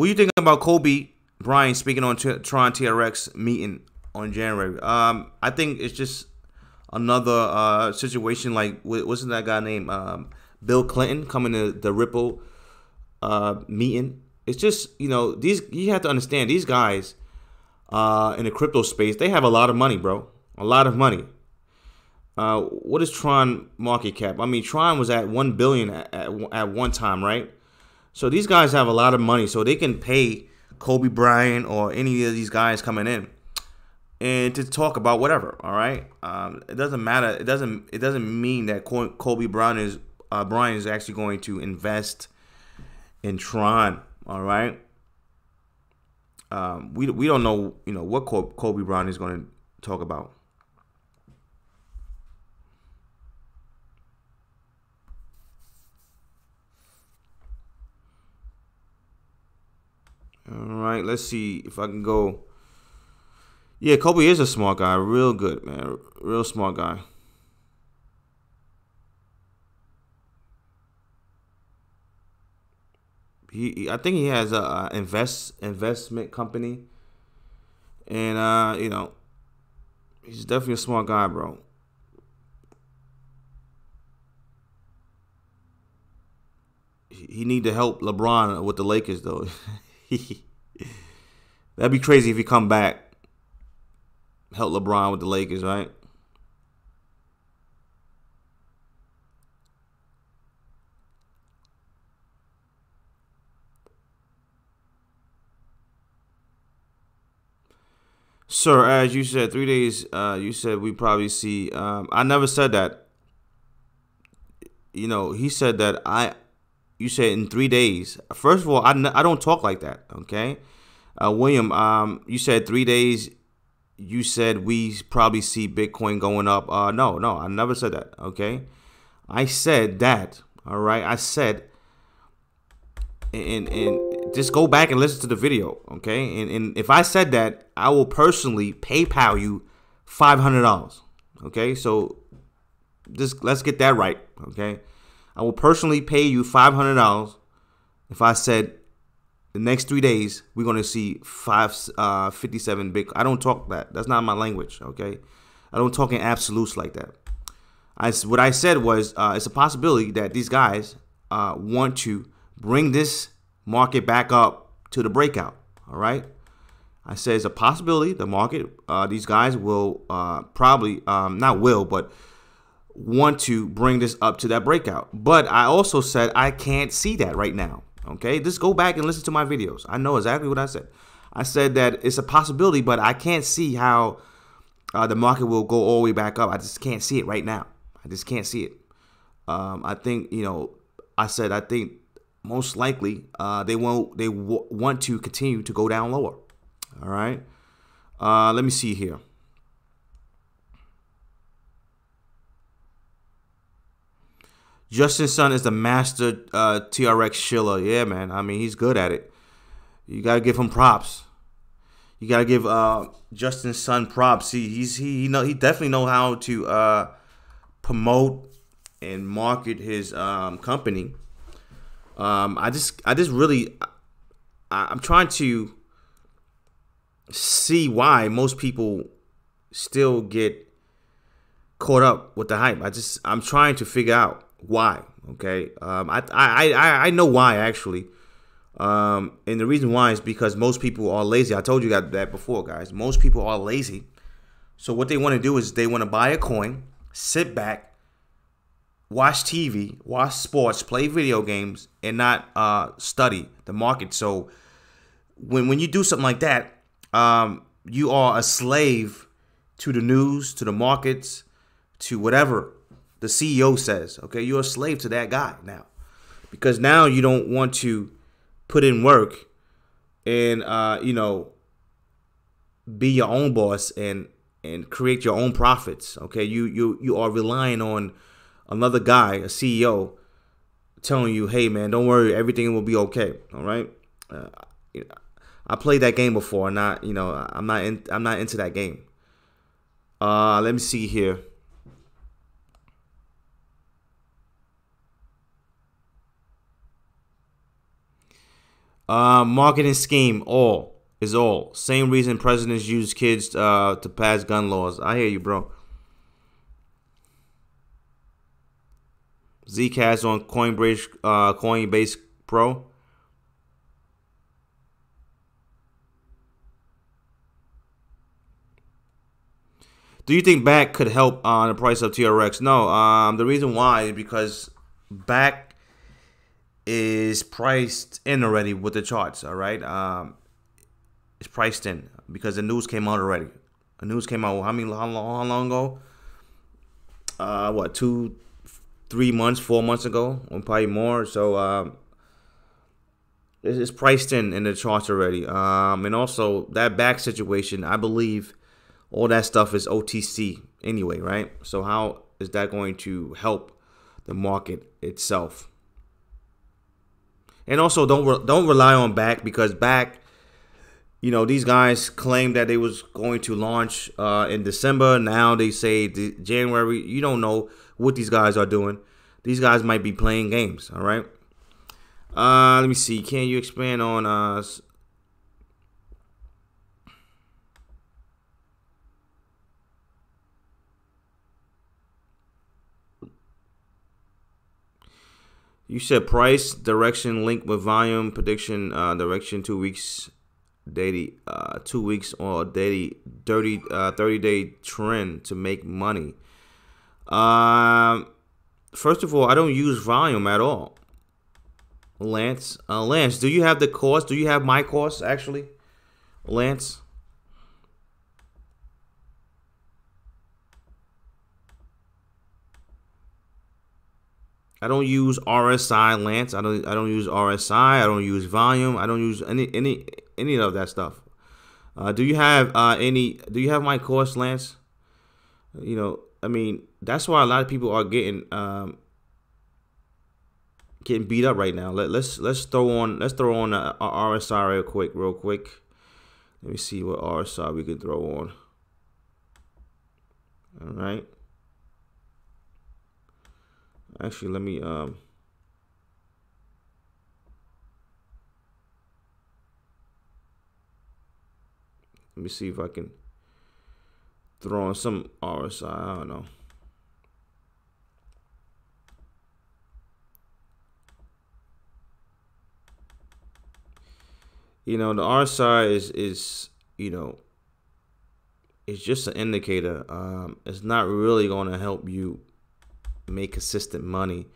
do you think about Kobe Bryant speaking on Tron TRX meeting on January? I think it's just another situation like what's that guy named Bill Clinton coming to the Ripple meeting. It's just these, you have to understand, these guys in the crypto space, they have a lot of money, bro, a lot of money. What is Tron market cap? I mean, Tron was at 1 billion at one time, right? So these guys have a lot of money, so they can pay Kobe Bryant or any of these guys coming in and to talk about whatever. All right, it doesn't matter. It doesn't mean that Kobe Bryant is actually going to invest in Tron. All right, we don't know what Kobe Bryant is going to talk about. All right, let's see if I can go. Yeah, Kobe is a smart guy. Real good, man. Real smart guy. I think he has a investment company, and he's definitely a smart guy, bro. he need to help LeBron with the Lakers though. That'd be crazy if he come back, help LeBron with the Lakers, right? Sir, as you said, 3 days. You said we probably see. I never said that. You know, he said that you said in 3 days. First of all, I don't talk like that. Okay, William. You said 3 days. You said we probably see Bitcoin going up. No, I never said that. Okay, I said that. All right, I said. And just go back and listen to the video, okay? And if I said that, I will personally PayPal you $500, okay? So just let's get that right, okay? I will personally pay you $500 if I said the next 3 days we're gonna see 57 Bitcoin. I don't talk that. That's not my language, okay? I don't talk in absolutes like that. What I said was it's a possibility that these guys want to bring this market back up to the breakout. All right. I say it's a possibility the market, these guys will probably not will, but want to bring this up to that breakout. But I also said I can't see that right now. Okay. Just go back and listen to my videos. I know exactly what I said. I said that it's a possibility, but I can't see how the market will go all the way back up. I just can't see it right now. I just can't see it. I think, you know, I think most likely they want to continue to go down lower. All right. Let me see here. Justin's son is the master TRX shiller. Yeah, man. I mean, he's good at it. You gotta give him props. You gotta give Justin's son props. He definitely know how to promote and market his company. I'm trying to see why most people still get caught up with the hype. I'm trying to figure out why. Okay. I know why actually. And the reason why is because most people are lazy. I told you that before, guys. Most people are lazy. So what they want to do is they want to buy a coin, sit back, watch TV, watch sports, play video games, and not study the market. So when you do something like that, you are a slave to the news, to the markets, to whatever the CEO says. Okay, you're a slave to that guy now, because now you don't want to put in work and be your own boss and create your own profits. Okay, you are relying on another guy, a CEO, telling you, "Hey, man, don't worry, everything will be okay." All right. I played that game before. I'm not into that game. Let me see here. Marketing scheme, all. Same reason presidents use kids to pass gun laws. I hear you, bro. Zcash on Coinbase Pro. Do you think BAC could help on the price of TRX? No. The reason why is because BAC is priced in already with the charts. All right. It's priced in because the news came out already. The news came out how long ago? What, 2, 3 months, 4 months ago, or probably more. So it's priced in the charts already. And also that back situation, I believe all that stuff is OTC anyway, right? So how is that going to help the market itself? And also don't rely on BAC, because BAC, these guys claim that they was going to launch in December. Now they say January. You don't know what these guys are doing. These guys might be playing games. All right. Let me see. Can you expand on You said price, direction, link with volume, prediction, direction, 2 weeks, daily, 2 weeks or daily, 30-day trend to make money. First of all, I don't use volume at all. Lance, do you have the course? Do you have my course actually, Lance? I don't use RSI, Lance. I don't use RSI. I don't use volume. I don't use any of that stuff. Do you have Do you have my course, Lance? You know, I mean, that's why a lot of people are getting beat up right now. Let's throw on a RSI real quick. Let me see what RSI we can throw on. All right. Actually, let me see if I can throw on some RSI. I don't know. You know, the RSI is you know, it's just an indicator. It's not really going to help you make consistent money.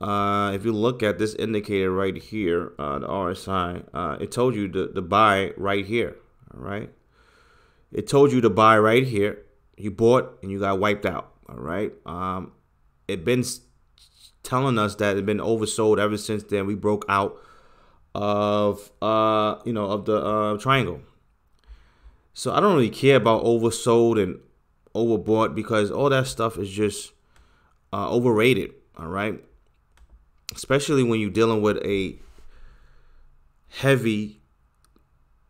If you look at this indicator right here, the RSI, it told you to buy right here. All right, it told you to buy right here. You bought and you got wiped out. All right. It been telling us that it's been oversold ever since then. We broke out of of the triangle. So I don't really care about oversold and overbought, because all that stuff is just overrated. All right, especially when you're dealing with a heavy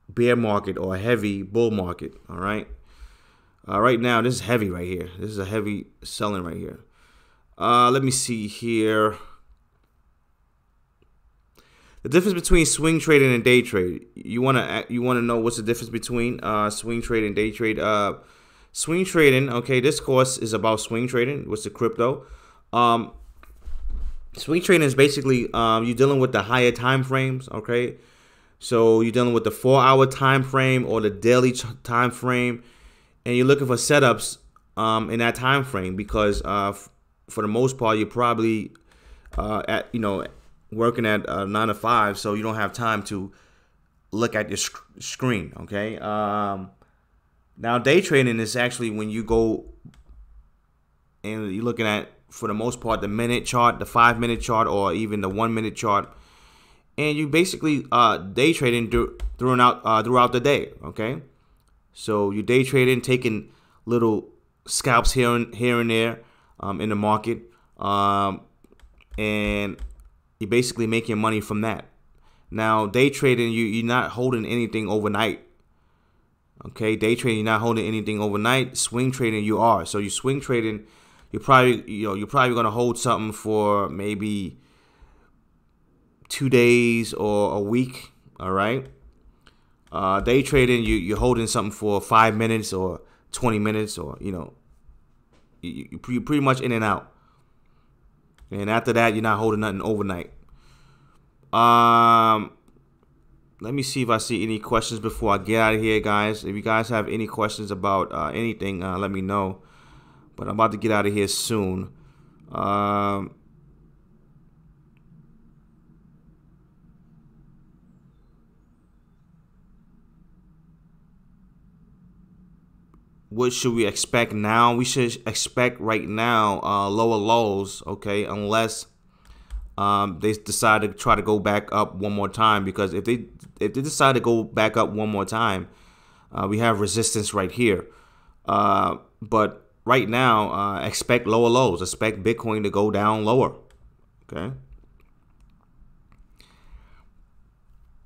bear market or a heavy bull market. All right, right now this is heavy right here. This is a heavy selling right here. Let me see here. The difference between swing trading and day trade. You wanna know what's the difference between swing trade and day trade? Swing trading. Okay, this course is about swing trading. What's the crypto? Swing trading is basically you're dealing with the higher time frames. Okay, so you're dealing with the 4-hour time frame or the daily time frame, and you're looking for setups in that time frame, because for the most part you're probably working at 9 to 5, so you don't have time to look at your screen. Okay. Now day trading is actually when you go and you're looking at, for the most part, the minute chart, the 5-minute chart, or even the 1-minute chart, and you basically day trading throughout the day. Okay, so you day trading, taking little scalps here and there in the market, and you're basically making money from that. Now, day trading, you're not holding anything overnight. Okay, day trading, you're not holding anything overnight. Swing trading, you are. So you swing trading, you're probably gonna hold something for maybe 2 days or a week. All right. Day trading, you're holding something for 5 minutes or 20 minutes, or you're pretty much in and out. And after that, you're not holding nothing overnight. Let me see if I see any questions before I get out of here, guys. If you guys have any questions about anything, let me know. But I'm about to get out of here soon. What should we expect now? We should expect right now lower lows, okay, unless they decide to try to go back up one more time. Because if they decide to go back up one more time, we have resistance right here. But right now, expect lower lows. Expect Bitcoin to go down lower. Okay.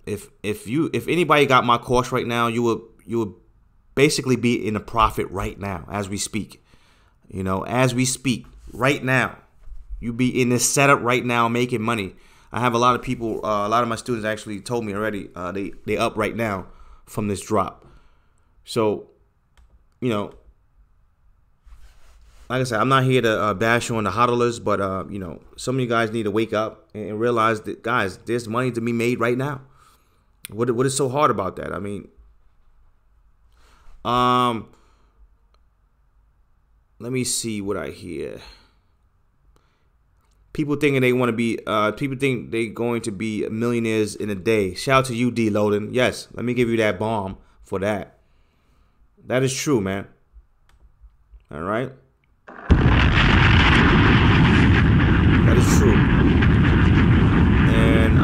If anybody got my course right now, you would basically be in a profit right now as we speak. As we speak right now, you be in this setup right now making money. I have a lot of people, a lot of my students actually told me already they up right now from this drop. So, like like I said, I'm not here to bash on the hodlers, but you know, some of you guys need to wake up and realize that, guys, there's money to be made right now. What is so hard about that? I mean, let me see what I hear. People thinking they want to be, people think they're going to be millionaires in a day. Shout out to you, D. Loden. Yes, let me give you that bomb for that. That is true, man. All right. That is true. And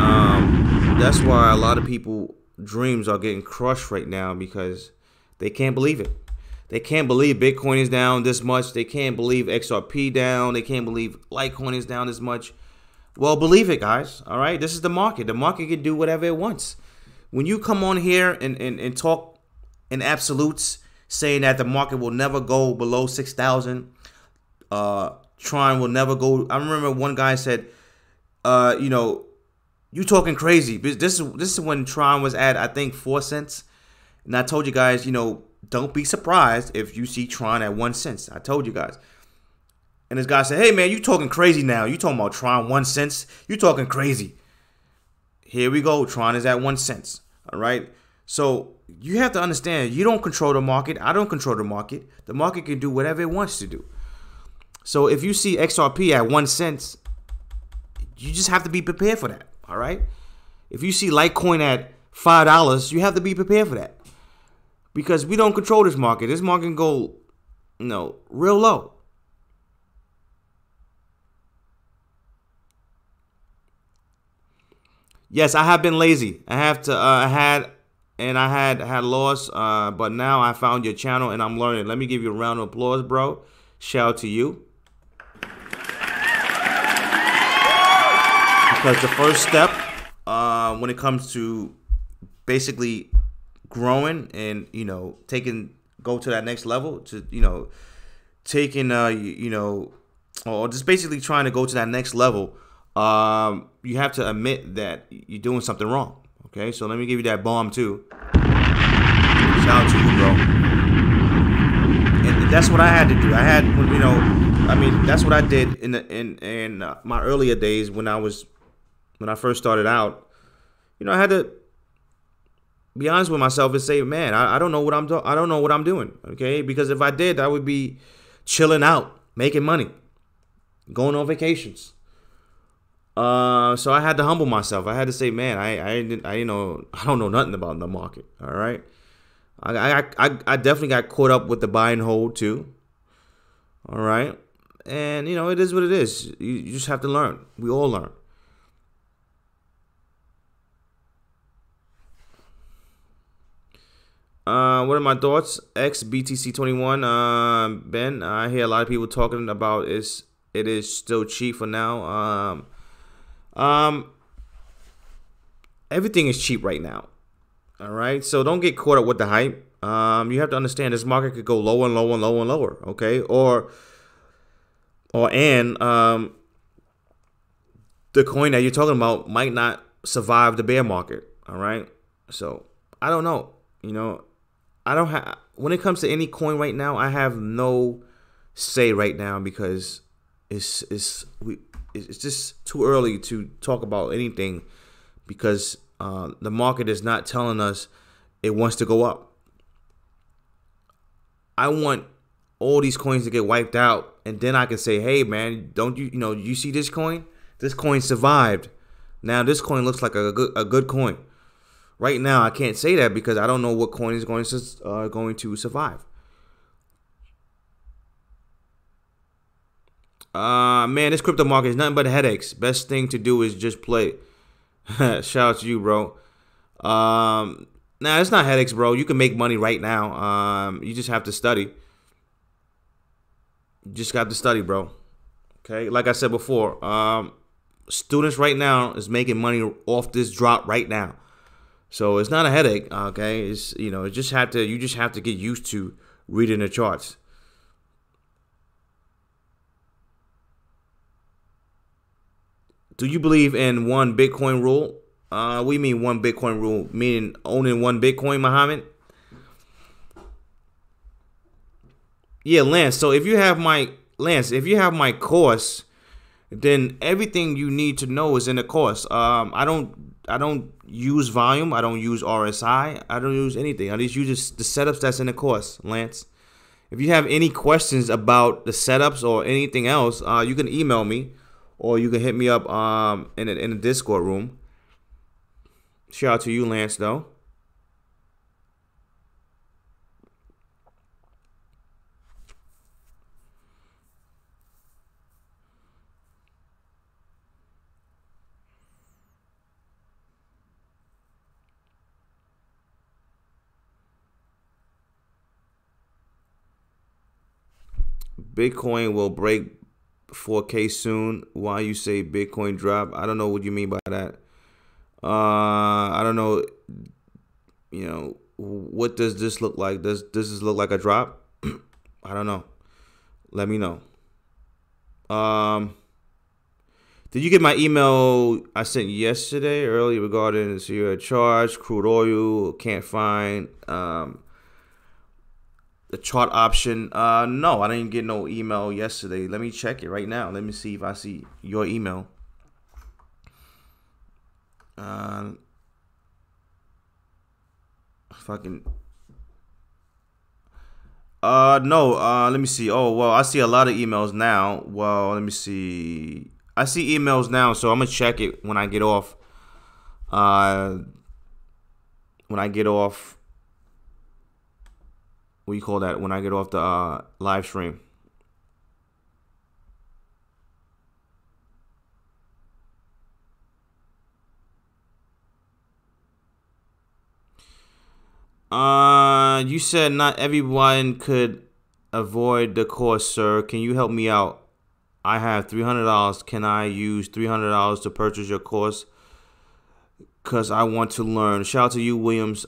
that's why a lot of people dreams are getting crushed right now, because they can't believe it. They can't believe Bitcoin is down this much. They can't believe XRP down. They can't believe Litecoin is down this much. Well, believe it, guys. All right. This is the market. The market can do whatever it wants. When you come on here and talk in absolutes, saying that the market will never go below 6,000, Tron will never go. I remember one guy said, you know, you talking crazy. This is when Tron was at, I think, 4 cents. And I told you guys, you know, don't be surprised if you see Tron at 1 cent. I told you guys. And this guy said, hey, man, you talking crazy now. You talking about Tron 1 cent. You talking crazy. Here we go. Tron is at 1 cent. All right. So you have to understand, you don't control the market. I don't control the market. The market can do whatever it wants to do. So if you see XRP at 1 cent, you just have to be prepared for that. All right. If you see Litecoin at $5, you have to be prepared for that. Because we don't control this market. This market can go, you know, real low. Yes, I have been lazy. I have to. I had lost. But now I found your channel and I'm learning. Let me give you a round of applause, bro. Shout out to you. Because the first step, when it comes to basically growing and, you know, go to that next level, to, you know, you know, or just basically trying to go to that next level, you have to admit that you're doing something wrong. Okay, so let me give you that bomb too. Shout out to you, bro. And that's what I had to do. I had, you know, I mean, that's what I did in my earlier days when I first started out. You know, I had to be honest with myself and say, man, I don't know what I'm doing. I don't know what I'm doing. Okay, because if I did, I would be chilling out, making money, going on vacations. So I had to humble myself. I had to say, man, I don't know nothing about the market. All right, I definitely got caught up with the buy and hold too. All right, and you know, it is what it is. You just have to learn. We all learn. What are my thoughts? XBTC21, Ben. I hear a lot of people talking about it is still cheap for now. Everything is cheap right now. All right, so don't get caught up with the hype. You have to understand this market could go lower and lower and lower and lower. Okay, or the coin that you're talking about might not survive the bear market. All right, so I don't know. You know, I don't have, when it comes to any coin right now, I have no say right now, because it's just too early to talk about anything, because the market is not telling us it wants to go up. I want all these coins to get wiped out, and then I can say, hey man, don't you know, you see this coin? This coin survived. Now this coin looks like a good coin. Right now, I can't say that because I don't know what coin is going to survive. Man, this crypto market is nothing but headaches. Best thing to do is just play. Shout out to you, bro. Nah, it's not headaches, bro. You can make money right now. You just have to study. You just got to study, bro. Okay, like I said before, students right now is making money off this drop right now. So it's not a headache, okay? It's, you know, you just have to get used to reading the charts. Do you believe in one Bitcoin rule? We mean one Bitcoin rule, meaning owning one Bitcoin, Muhammad? Yeah, Lance. So if you have my Lance, if you have my course, then everything you need to know is in the course. I don't use volume. I don't use RSI. I don't use anything. I just use the setups that's in the course, Lance. If you have any questions about the setups or anything else, you can email me, or you can hit me up in the Discord room. Shout out to you, Lance, though. Bitcoin will break 4K soon. Why you say Bitcoin drop? I don't know what you mean by that. I don't know. You know, what does this look like? Does this look like a drop? I don't know. Let me know. Did you get my email I sent yesterday earlier regarding your charge, crude oil? Can't find the chart option. No, I didn't get no email yesterday. Let me check it right now. Let me see if I see your email. If I can. No. Let me see. Oh, well, I see a lot of emails now. Well, let me see. I see emails now, so I'm gonna check it when I get off. When I get off. What do you call that? When I get off the live stream. You said not everyone could avoid the course, sir. Can you help me out? I have $300. Can I use $300 to purchase your course? Because I want to learn. Shout out to you, Williams.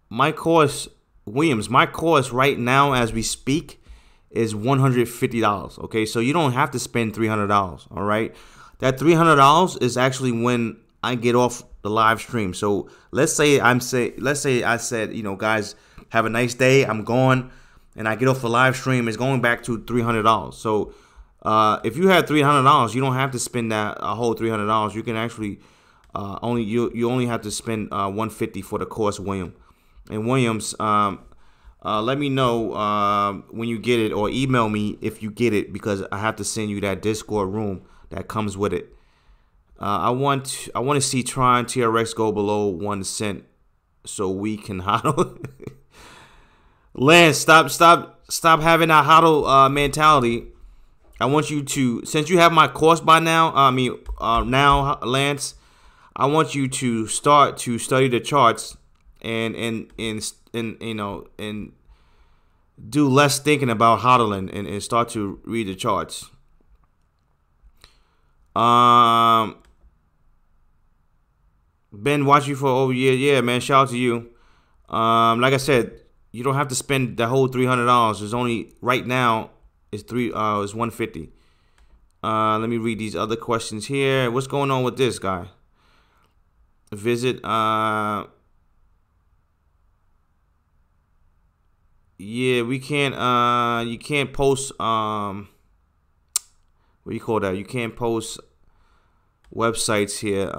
My course, Williams, my course right now as we speak is $150. Okay, so you don't have to spend $300. All right, that $300 is actually when I get off the live stream. So let's say I said, you know, guys, have a nice day. I'm going, and I get off the live stream. It's going back to $300. So if you have $300, you don't have to spend that a whole $300. You can actually you only have to spend $150 for the course, William. And Williams, let me know when you get it, or email me if you get it, because I have to send you that Discord room that comes with it. I want to see Tron TRX go below 1 cent so we can hodl. Lance, stop having that hodl mentality. I want you to, since you have my course by now, now, Lance, I want you to start to study the charts and you know, and do less thinking about hodling and start to read the charts. Been watching you for over a year. Yeah, man, shout out to you. Like I said, you don't have to spend the whole $300. There's only right now is $150. Let me read these other questions here. What's going on with this guy? Visit yeah, we can't you can't post what do you call that? You can't post websites here,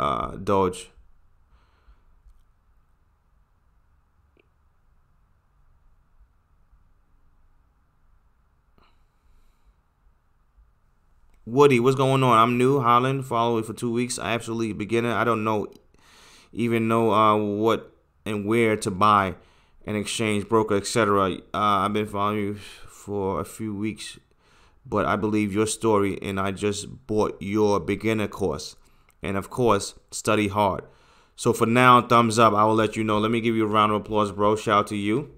Doge. Woody, what's going on? I'm new, Holland, following for 2 weeks. I absolutely beginner. I don't even know what and where to buy an exchange, broker, etc. I've been following you for a few weeks, but I believe your story, and I just bought your beginner course. And of course, study hard. So for now, thumbs up. I will let you know. Let me give you a round of applause, bro. Shout out to you.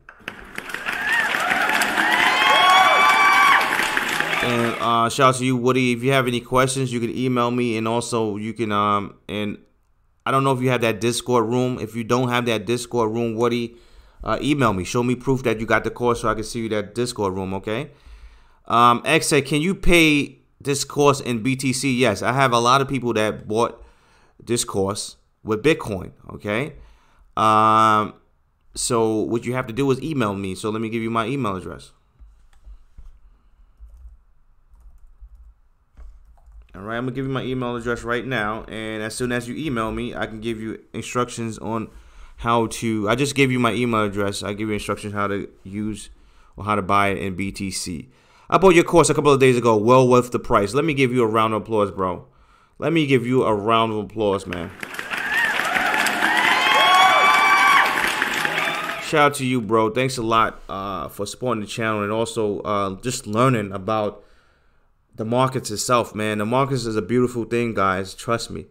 And shout out to you, Woody. If you have any questions, you can email me, and also you can and I don't know if you have that Discord room. If you don't have that Discord room, Woody, email me. Show me proof that you got the course so I can see you that Discord room, okay? X said, can you pay this course in BTC? Yes, I have a lot of people that bought this course with Bitcoin, okay? So what you have to do is email me. So let me give you my email address. All right, I'm gonna give you my email address right now, and as soon as you email me, I can give you instructions on how to. I just gave you my email address. I give you instructions how to use or how to buy it in BTC. I bought your course a couple of days ago, well worth the price. Let me give you a round of applause, bro. Let me give you a round of applause, man. Shout out to you, bro. Thanks a lot for supporting the channel and also just learning about the markets itself, man. The markets is a beautiful thing, guys. Trust me.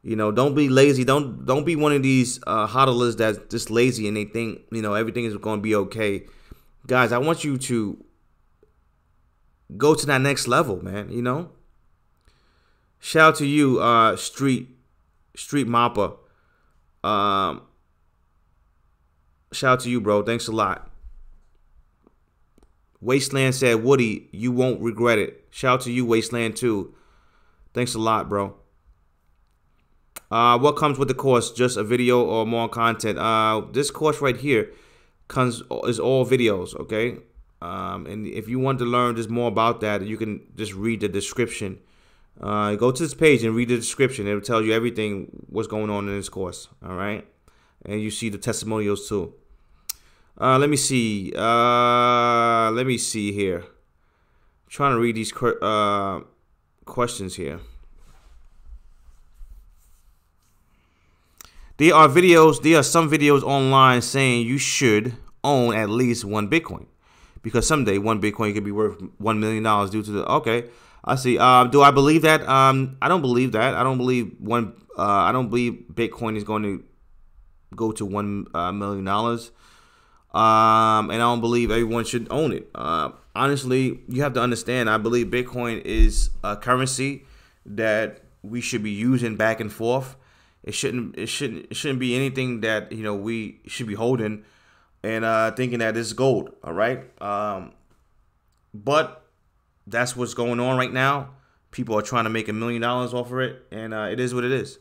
You know, don't be lazy. Don't be one of these hodlers that's just lazy and they think, you know, everything is going to be okay. Guys, I want you to go to that next level, man, you know? Shout out to you, Street Mapper. Shout out to you, bro. Thanks a lot. Wasteland said, Woody, you won't regret it. Shout out to you, Wasteland, too. Thanks a lot, bro. What comes with the course? Just a video or more content? This course right here is all videos, okay? And if you want to learn just more about that, you can just read the description. Go to this page and read the description. It will tell you everything what's going on in this course, all right? And you see the testimonials too. Let me see. Let me see here. I'm trying to read these questions here. There are some videos online saying you should own at least one Bitcoin because someday one Bitcoin could be worth $1 million due to the. Okay, I see. Do I believe that? I don't believe that. I don't believe I don't believe Bitcoin is going to go to $1 million. And I don't believe everyone should own it. Honestly, you have to understand. I believe Bitcoin is a currency that we should be using back and forth. It shouldn't be anything that, you know, we should be holding and thinking that it's gold. All right. But that's what's going on right now. People are trying to make $1 million off of it, and it is what it is.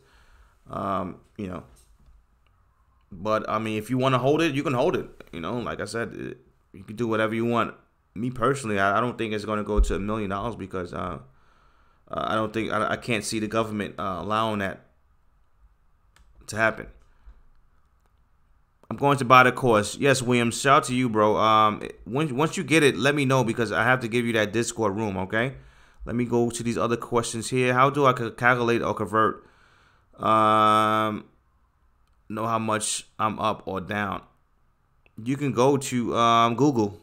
You know. But I mean, if you want to hold it, you can hold it. You know, like I said, you can do whatever you want. Me personally, I don't think it's going to go to $1 million because I don't think I can't see the government allowing that to happen. I'm going to buy the course. Yes, William. Shout out to you, bro. Once you get it, let me know because I have to give you that Discord room. Okay. Let me go to these other questions here. How do I calculate or convert? Know how much I'm up or down. You can go to Google.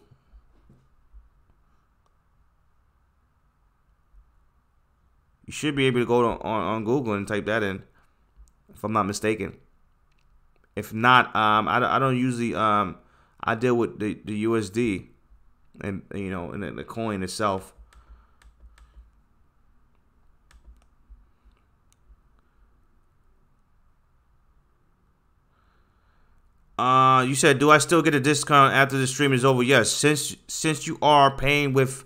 You should be able to go on Google and type that in, if I'm not mistaken. If not, I don't usually I deal with the USD and, you know, and the coin itself. You said, do I still get a discount after the stream is over? Yes, since you are paying with,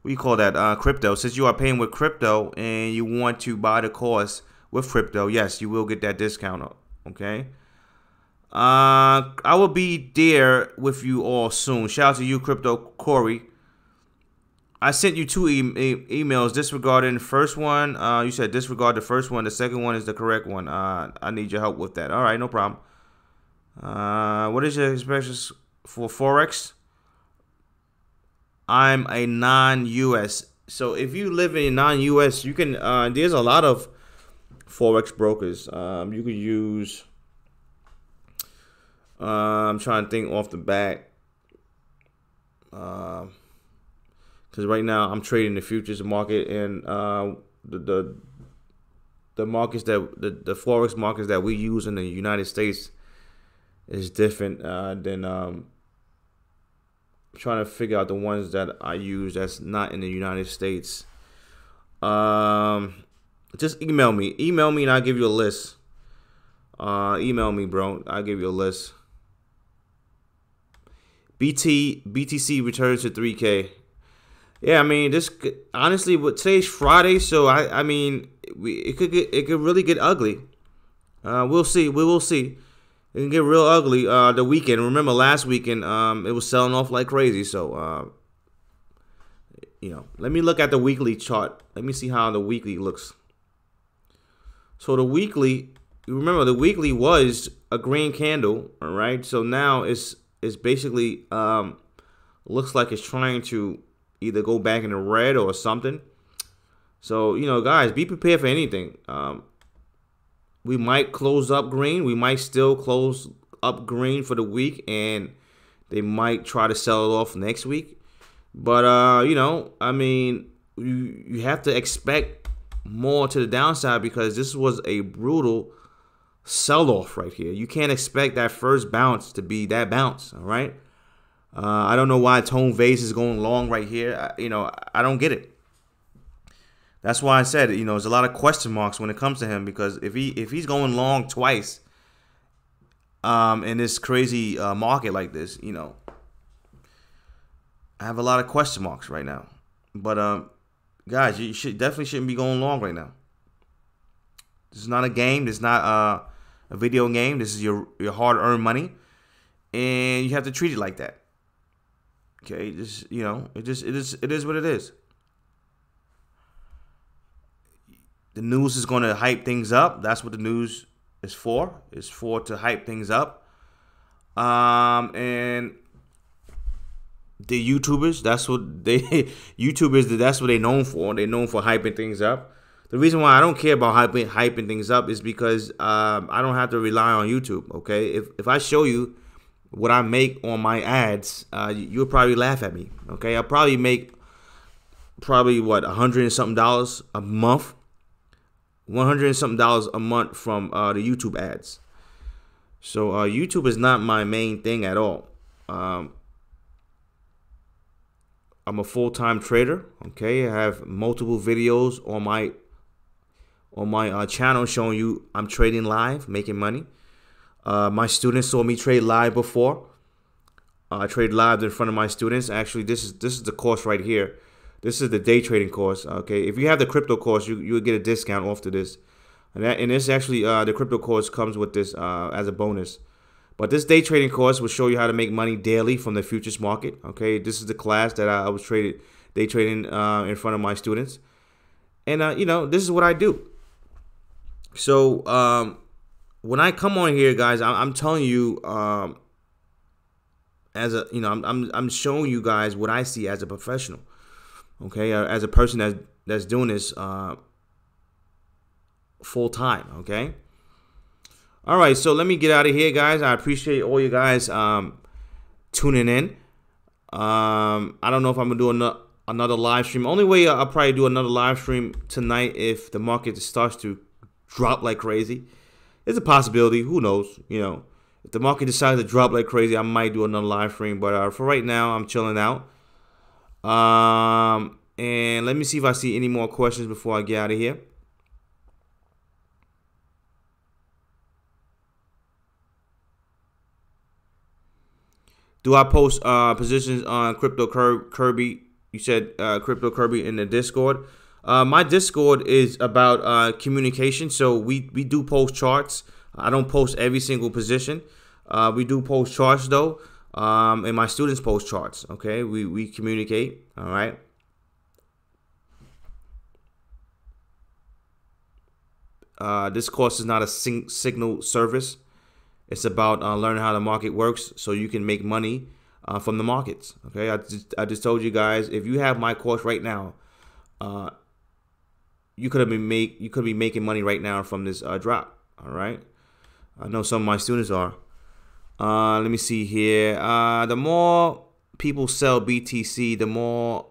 what do you call that, crypto, since you are paying with crypto and you want to buy the course with crypto, yes, you will get that discount, okay? I will be there with you all soon. Shout out to you, Crypto Corey. I sent you 2 emails disregarding the first one. You said disregard the first one. The second one is the correct one. I need your help with that. All right, no problem. What is your expectations for Forex? I'm a non-US. So if you live in non-US, you can, there's a lot of Forex brokers. You could use, I'm trying to think off the bat. Because right now I'm trading the futures market and the markets that the Forex markets that we use in the United States is different than I'm trying to figure out the ones that I use that's not in the United States. Just email me and I'll give you a list. Email me, bro. I'll give you a list. BTC returns to 3K. Yeah, I mean, this honestly, today's Friday, so I mean, it could really get ugly. We'll see. We will see. It can get real ugly. The weekend. Remember last weekend, it was selling off like crazy. So, let me look at the weekly chart. Let me see how the weekly looks. So the weekly, you remember the weekly was a green candle, all right? So now it's basically looks like it's trying to either go back into red or something. So, guys, be prepared for anything. We might close up green. We might still close up green for the week, and they might try to sell it off next week. But, I mean, you have to expect more to the downside because this was a brutal sell-off right here. You can't expect that first bounce to be that bounce, all right? I don't know why Tone Vase is going long right here. I don't get it. That's why I said, there's a lot of question marks when it comes to him because if he's going long twice in this crazy market like this, I have a lot of question marks right now. But guys, you definitely shouldn't be going long right now. This is not a game. This is not a video game. This is your hard-earned money, and you have to treat it like that. Okay, it is what it is. The news is going to hype things up. That's what the news is for. It's for to hype things up. And the YouTubers, that's what they're known for. They're known for hyping things up. The reason why I don't care about hyping things up is because I don't have to rely on YouTube. Okay, if I show you what I make on my ads, you'll probably laugh at me. Okay, I'll probably make what $100 and something a month. $100 and something a month from the YouTube ads. So YouTube is not my main thing at all. I'm a full-time trader. Okay, I have multiple videos on my channel showing you I'm trading live, making money. My students saw me trade live before. I trade live in front of my students. Actually, this is the course right here. This is the day trading course. Okay, if you have the crypto course, you will get a discount off to this. And this actually the crypto course comes with this as a bonus. But this day trading course will show you how to make money daily from the futures market. Okay, this is the class that I was day trading in front of my students, and this is what I do. So when I come on here, guys, I'm telling you, I'm showing you guys what I see as a professional. Okay, as a person that's doing this full time. Okay. All right, so let me get out of here, guys. I appreciate all you guys tuning in. I don't know if I'm gonna do another live stream. Only way I'll probably do another live stream tonight if the market starts to drop like crazy. It's a possibility. Who knows? If the market decides to drop like crazy, I might do another live stream. But for right now, I'm chilling out. And let me see if I see any more questions before I get out of here. Do I post positions on Crypto Kirby? You said Crypto Kirby in the Discord. My Discord is about communication, so we do post charts. I don't post every single position. We do post charts though, and my students post charts. Okay, we communicate. All right. This course is not a signal service. It's about learning how the market works so you can make money from the markets. Okay, I just told you guys, if you have my course right now, you could be making money right now from this drop. All right, I know some of my students are. Let me see here. The more people sell BTC, the more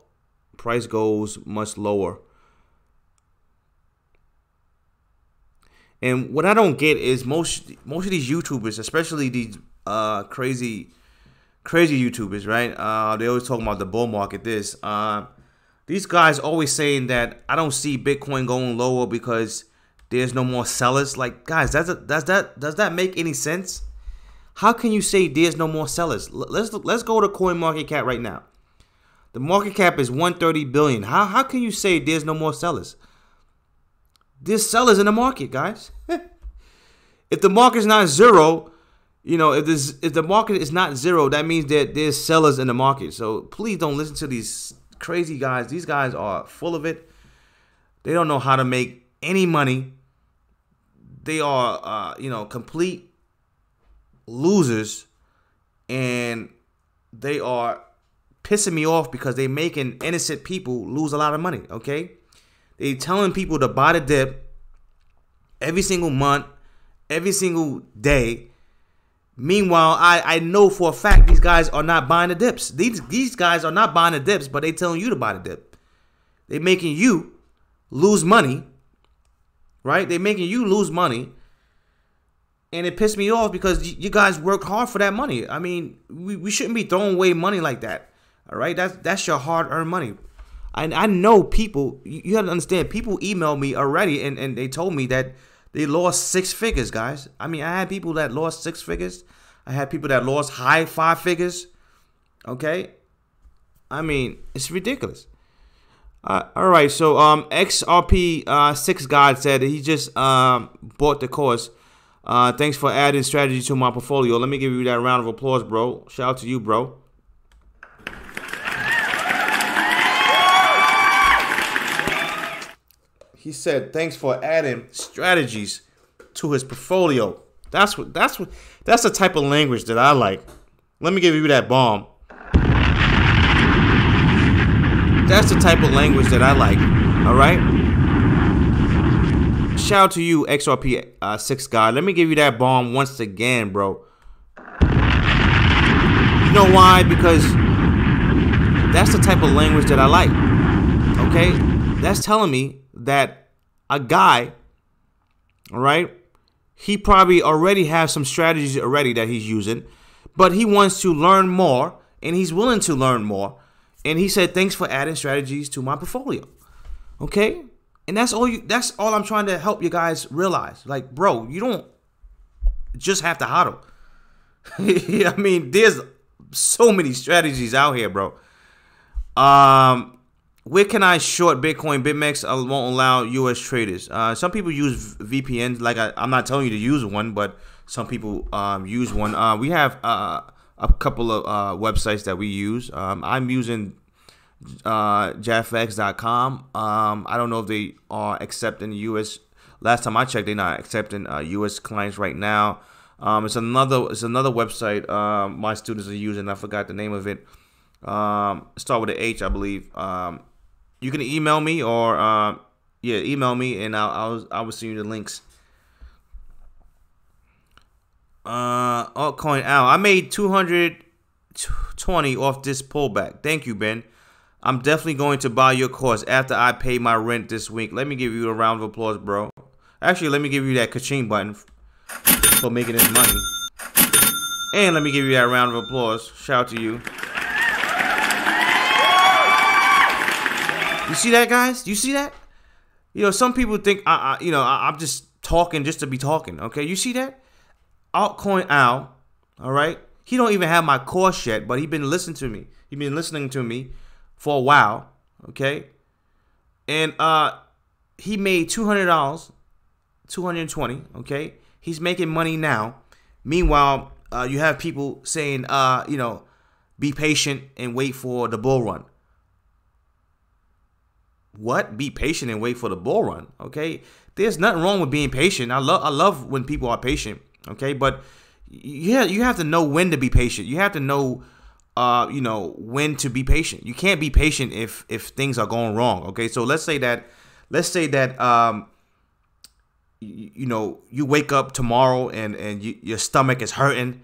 price goes much lower. And what I don't get is most of these YouTubers, especially these crazy YouTubers, right? They always talk about the bull market. These guys always saying that I don't see Bitcoin going lower because there's no more sellers. Like, guys, does that make any sense? How can you say there's no more sellers? Let's go to CoinMarketCap right now. The market cap is 130 billion. How can you say there's no more sellers? There's sellers in the market, guys. If the market's not zero, if the market is not zero, that means that there's sellers in the market. So please don't listen to these crazy guys. These guys are full of it. They don't know how to make any money. They are, complete losers, and they are pissing me off because they making innocent people lose a lot of money. Okay, they telling people to buy the dip every single month, every single day. Meanwhile, I know for a fact these guys are not buying the dips. These guys are not buying the dips, but they telling you to buy the dip. They making you lose money, right? They making you lose money, and it pissed me off because you guys worked hard for that money. I mean, we shouldn't be throwing away money like that. All right, that's your hard-earned money. I know people. You have to understand. People emailed me already, and they told me that they lost 6 figures, guys. I mean, I had people that lost 6 figures. I had people that lost high 5 figures. Okay, I mean, it's ridiculous. All right, so XRP 6 God said that he just bought the course. Thanks for adding strategy to my portfolio. Let me give you that round of applause, bro. Shout out to you, bro. He said, "Thanks for adding strategies to his portfolio." That's the type of language that I like. Let me give you that bomb. That's the type of language that I like. All right. Shout out to you, XRP 6 guy. Let me give you that bomb once again, bro. You know why? Because that's the type of language that I like. Okay, that's telling me that a guy, all right, he probably already has some strategies already that he's using, but he wants to learn more, and he's willing to learn more. And he said, "Thanks for adding strategies to my portfolio." Okay, and that's all I'm trying to help you guys realize. Like, bro, you don't just have to hodl. I mean, there's so many strategies out here, bro. Where can I short Bitcoin? BitMEX won't allow U.S. traders. Some people use VPNs. Like I'm not telling you to use one, but some people use one. We have a couple of websites that we use. I'm using jaffx.com. I don't know if they are accepting the U.S. Last time I checked, they're not accepting U.S. clients right now. It's another website my students are using. I forgot the name of it. Start with an H, I believe. You can email me or email me, and I will send you the links. Altcoin Al, I made 220 off this pullback. Thank you, Ben. I'm definitely going to buy your course after I pay my rent this week. Let me give you a round of applause, bro. Actually, let me give you that ka-ching button for making this money. And let me give you that round of applause. Shout out to you. You see that, guys? You see that? You know, some people think I'm just talking just to be talking. Okay, you see that? Altcoin Al, all right. He don't even have my course yet, but he been listening to me. He been listening to me for a while, okay. And he made $200, 220. Okay, he's making money now. Meanwhile, you have people saying, be patient and wait for the bull run. What? Be patient and wait for the bull run? Okay, there's nothing wrong with being patient. I love when people are patient. Okay, but you have to know when to be patient. You have to know, when to be patient. You can't be patient if things are going wrong. Okay, so let's say that you wake up tomorrow and your stomach is hurting,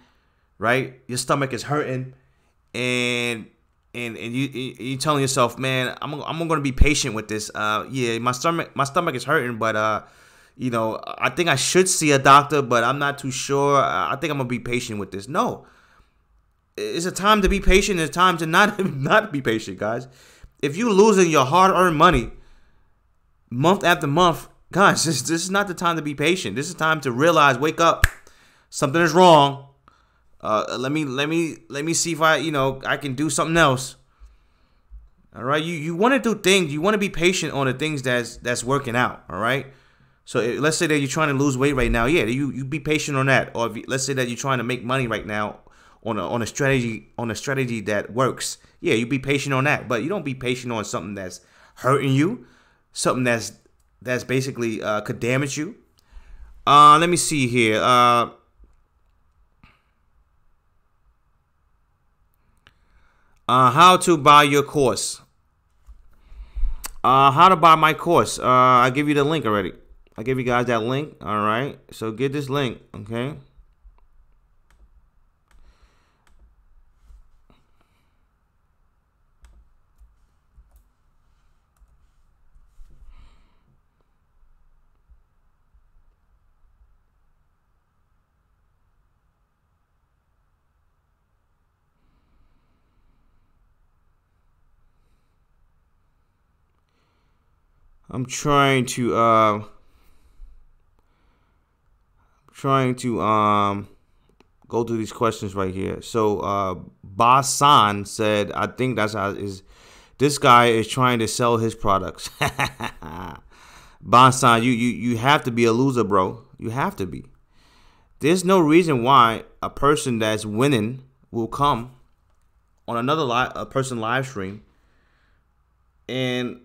right? Your stomach is hurting, and you telling yourself, man, I'm gonna be patient with this. My stomach is hurting, but I think I should see a doctor, but I'm not too sure. I think I'm gonna be patient with this. No, it's a time to be patient. It's time to not be patient, guys. If you're losing your hard-earned money month after month, guys, this is not the time to be patient. This is time to realize, wake up, something is wrong. Let me see if I can do something else. All right, you want to do things. You want to be patient on the things that's working out. All right. So let's say that you're trying to lose weight right now. Yeah, you be patient on that. Or let's say that you're trying to make money right now, on a strategy that works, yeah, you be patient on that. But you don't be patient on something that's hurting you, something that's basically could damage you. Let me see here. How to buy your course. How to buy my course. I give you the link already. I gave you guys that link. All right. So get this link. Okay. I'm trying to go through these questions right here. So Basan said, I think that's how is this guy is trying to sell his products. Basan, you have to be a loser, bro. You have to be. There's no reason why a person that's winning will come on another person live stream and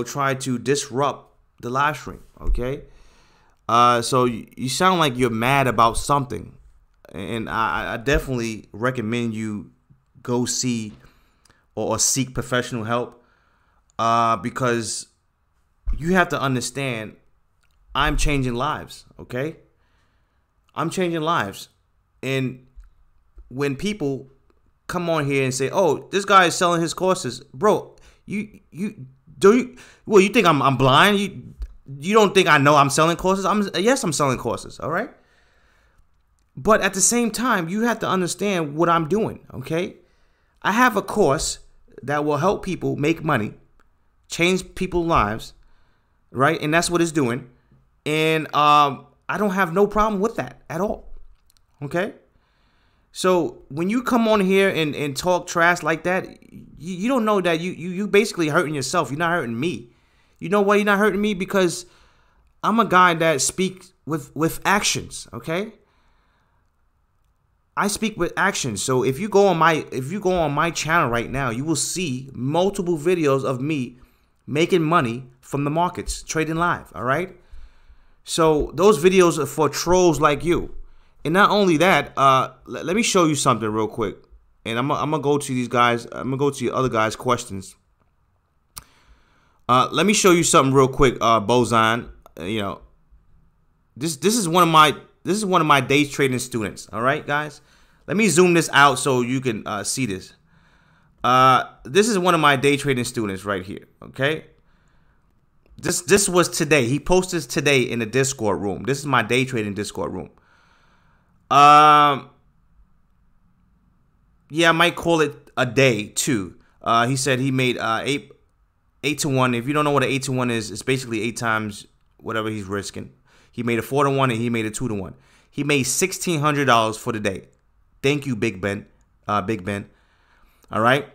try to disrupt the live stream. Okay. So you sound like you're mad about something, and I definitely recommend you go see or seek professional help, because you have to understand I'm changing lives. Okay. I'm changing lives. And when people come on here and say, oh, this guy is selling his courses, bro, you think I'm blind? You don't think I know I'm selling courses? Yes, I'm selling courses, all right? But at the same time, you have to understand what I'm doing, okay? I have a course that will help people make money, change people's lives, right? And that's what it's doing. And I don't have no problem with that at all, okay? So when you come on here and talk trash like that, you don't know that you basically hurting yourself. You're not hurting me. You know why you're not hurting me? Because I'm a guy that speaks with actions, okay? I speak with actions. So if you go on my channel right now, you will see multiple videos of me making money from the markets, trading live, all right? So those videos are for trolls like you. And not only that, let me show you something real quick. And I'm gonna go to these guys. I'm gonna go to the other guys' questions. Let me show you something real quick, Bozan. This is one of my day trading students. All right, guys. Let me zoom this out so you can see this. This is one of my day trading students right here. Okay. This was today. He posted this today in the Discord room. This is my day trading Discord room. Yeah, I might call it a day too. He said he made 8 to 1. If you don't know what an 8 to 1 is, it's basically 8 times whatever he's risking. He made a 4 to 1 and he made a 2 to 1. He made $1,600 for the day. Thank you, Big Ben. Big Ben. All right.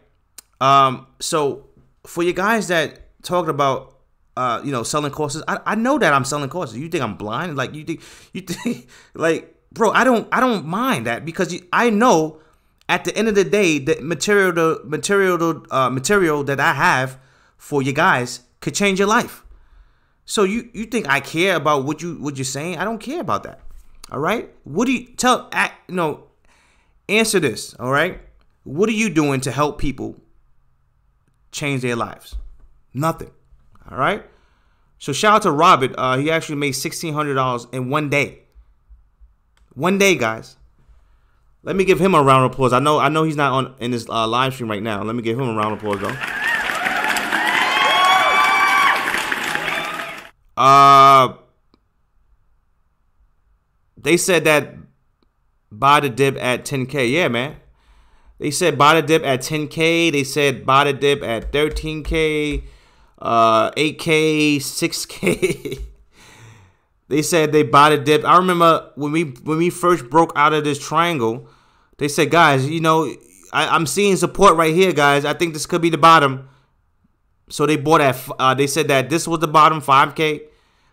So for you guys that talked about selling courses, I know that I'm selling courses. You think I'm blind? Like you think like, bro, I don't mind that, because I know at the end of the day, the material that I have for you guys could change your life. So you think I care about what you're saying? I don't care about that. All right. What do you answer this? All right. What are you doing to help people change their lives? Nothing. All right. So shout out to Robert. He actually made $1,600 in one day. One day, guys. Let me give him a round of applause. I know he's not in this live stream right now. Let me give him a round of applause, though. They said that buy the dip at 10K. Yeah, man. They said buy the dip at 10K. They said buy the dip at 13K, 8K, 6K. They said they buy the dip. I remember when we first broke out of this triangle, they said, guys, I'm seeing support right here, guys. I think this could be the bottom. So they bought at, they said that this was the bottom, 5K,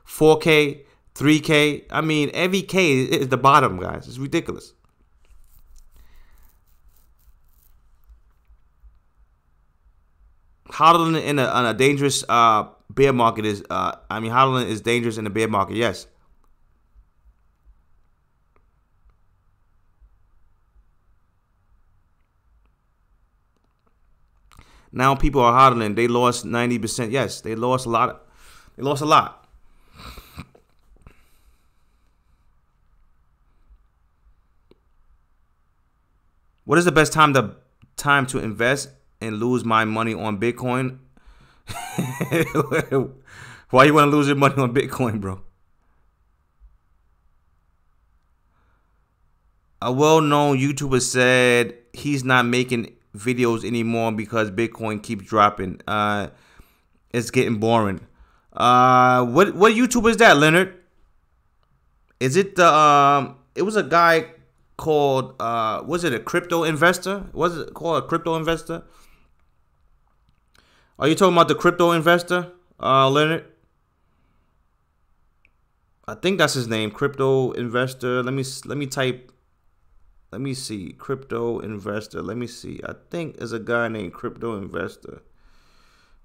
4K, 3K. I mean, every K is the bottom, guys. It's ridiculous. hodling in a dangerous bear market is hodling is dangerous in the bear market. Yes. Now people are hodling. They lost 90%. Yes, they lost a lot. They lost a lot. What is the best time to invest and lose my money on Bitcoin? Why you want to lose your money on Bitcoin, bro? A well-known YouTuber said he's not making videos anymore because Bitcoin keeps dropping. It's getting boring. What YouTuber is that, Leonard? Is it the it was a guy called was it a crypto investor? Was it called a crypto investor? Are you talking about the crypto investor, Leonard? I think that's his name, crypto investor. Let me type. Let me see, crypto investor. Let me see. I think there's a guy named crypto investor,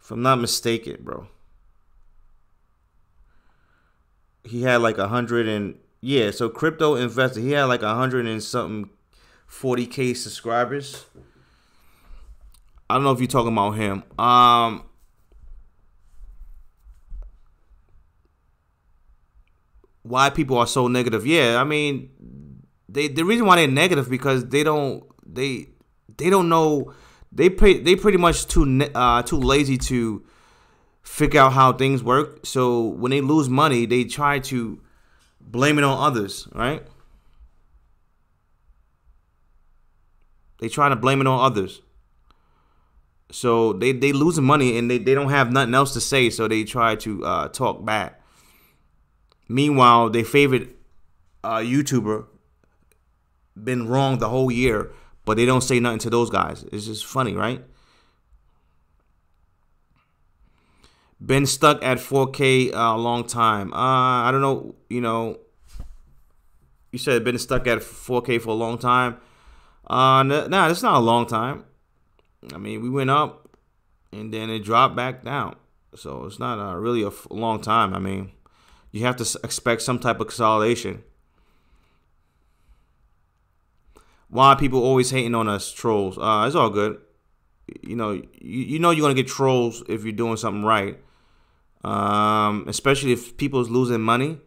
if I'm not mistaken, bro. He had like 100 and yeah. So crypto investor. He had like 100 and something 40K subscribers. I don't know if you're talking about him. Why people are so negative? Yeah, I mean, the reason why they're negative because they don't know. They pretty much too lazy to figure out how things work. So when they lose money, they try to blame it on others, right? They try to blame it on others. So they losing money and they don't have nothing else to say, so they try to talk bad. Meanwhile, their favorite YouTuber been wrong the whole year, but they don't say nothing to those guys. It's just funny, right? Been stuck at 4K a long time. I don't know. You said been stuck at 4K for a long time. Nah, that's not a long time. I mean, we went up and then it dropped back down, so it's not really a long time. I mean, you have to expect some type of consolidation. Why people always hating on us trolls? It's all good. You know you're gonna get trolls if you're doing something right. Especially if people's losing money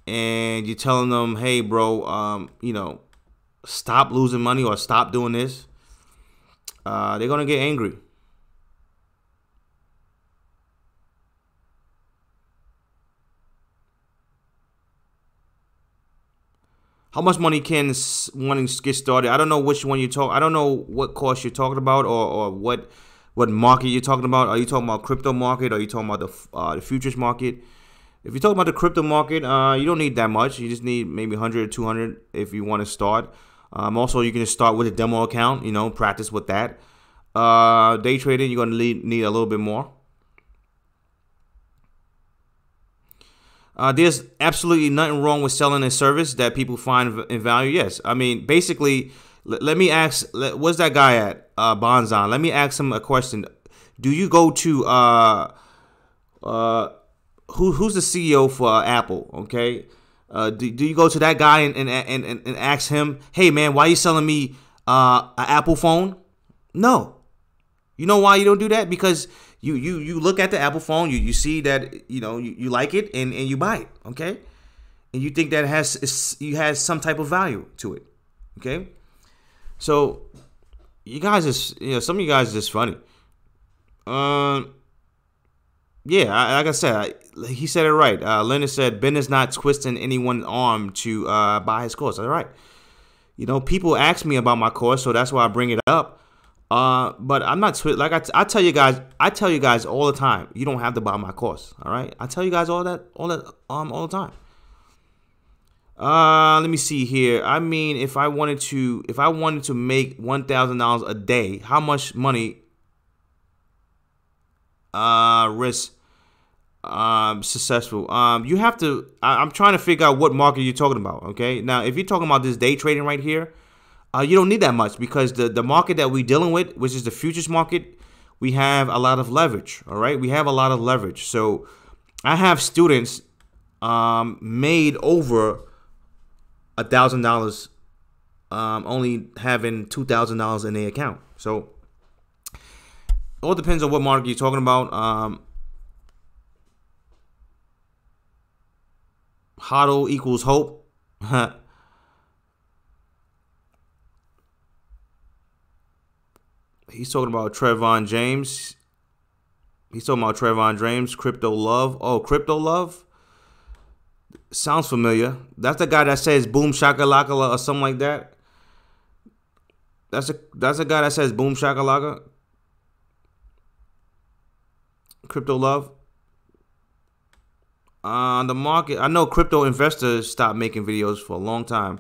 and you're telling them, hey bro, stop losing money or stop doing this. They're gonna get angry. How much money can one get started? I don't know which one you talk. I don't know what course you're talking about or what market you're talking about. Are you talking about crypto market? Or are you talking about the futures market? If you're talking about the crypto market, you don't need that much. You just need maybe 100 or 200 if you want to start. Also, you can just start with a demo account. Practice with that. Day trading, you're gonna need a little bit more. There's absolutely nothing wrong with selling a service that people find in value. Yes, I mean, basically, let me ask, what's that guy at, Bonzon? Let me ask him a question. Do you go to, who's the CEO for Apple, okay? Do you go to that guy and ask him, hey, man, why are you selling me an Apple phone? No. You know why you don't do that? Because you look at the Apple phone, you see that you like it and you buy it, okay? And you think that has some type of value to it, okay? So you guys some of you guys are just funny. Yeah, like I said, he said it right. Leonard said Ben is not twisting anyone's arm to buy his course. All right. People ask me about my course, so that's why I bring it up. But I'm not like I tell you guys all the time. You don't have to buy my course. All right, I tell you guys all the time. Let me see here. I mean, if I wanted to make $1,000 a day, how much money risk successful? You have to. I'm trying to figure out what market you're talking about. Okay, now if you're talking about this day trading right here. You don't need that much because the market that we're dealing with, which is the futures market, we have a lot of leverage. All right, we have a lot of leverage. So I have students made over $1,000, only having $2,000 in their account. So it all depends on what market you're talking about. HODL equals hope. He's talking about Trevon James. He's talking about Trevon James. Crypto Love. Oh, Crypto Love. Sounds familiar. That's the guy that says boom shakalaka or something like that. That's a guy that says boom shakalaka. Crypto Love. The market. I know crypto investors stopped making videos for a long time.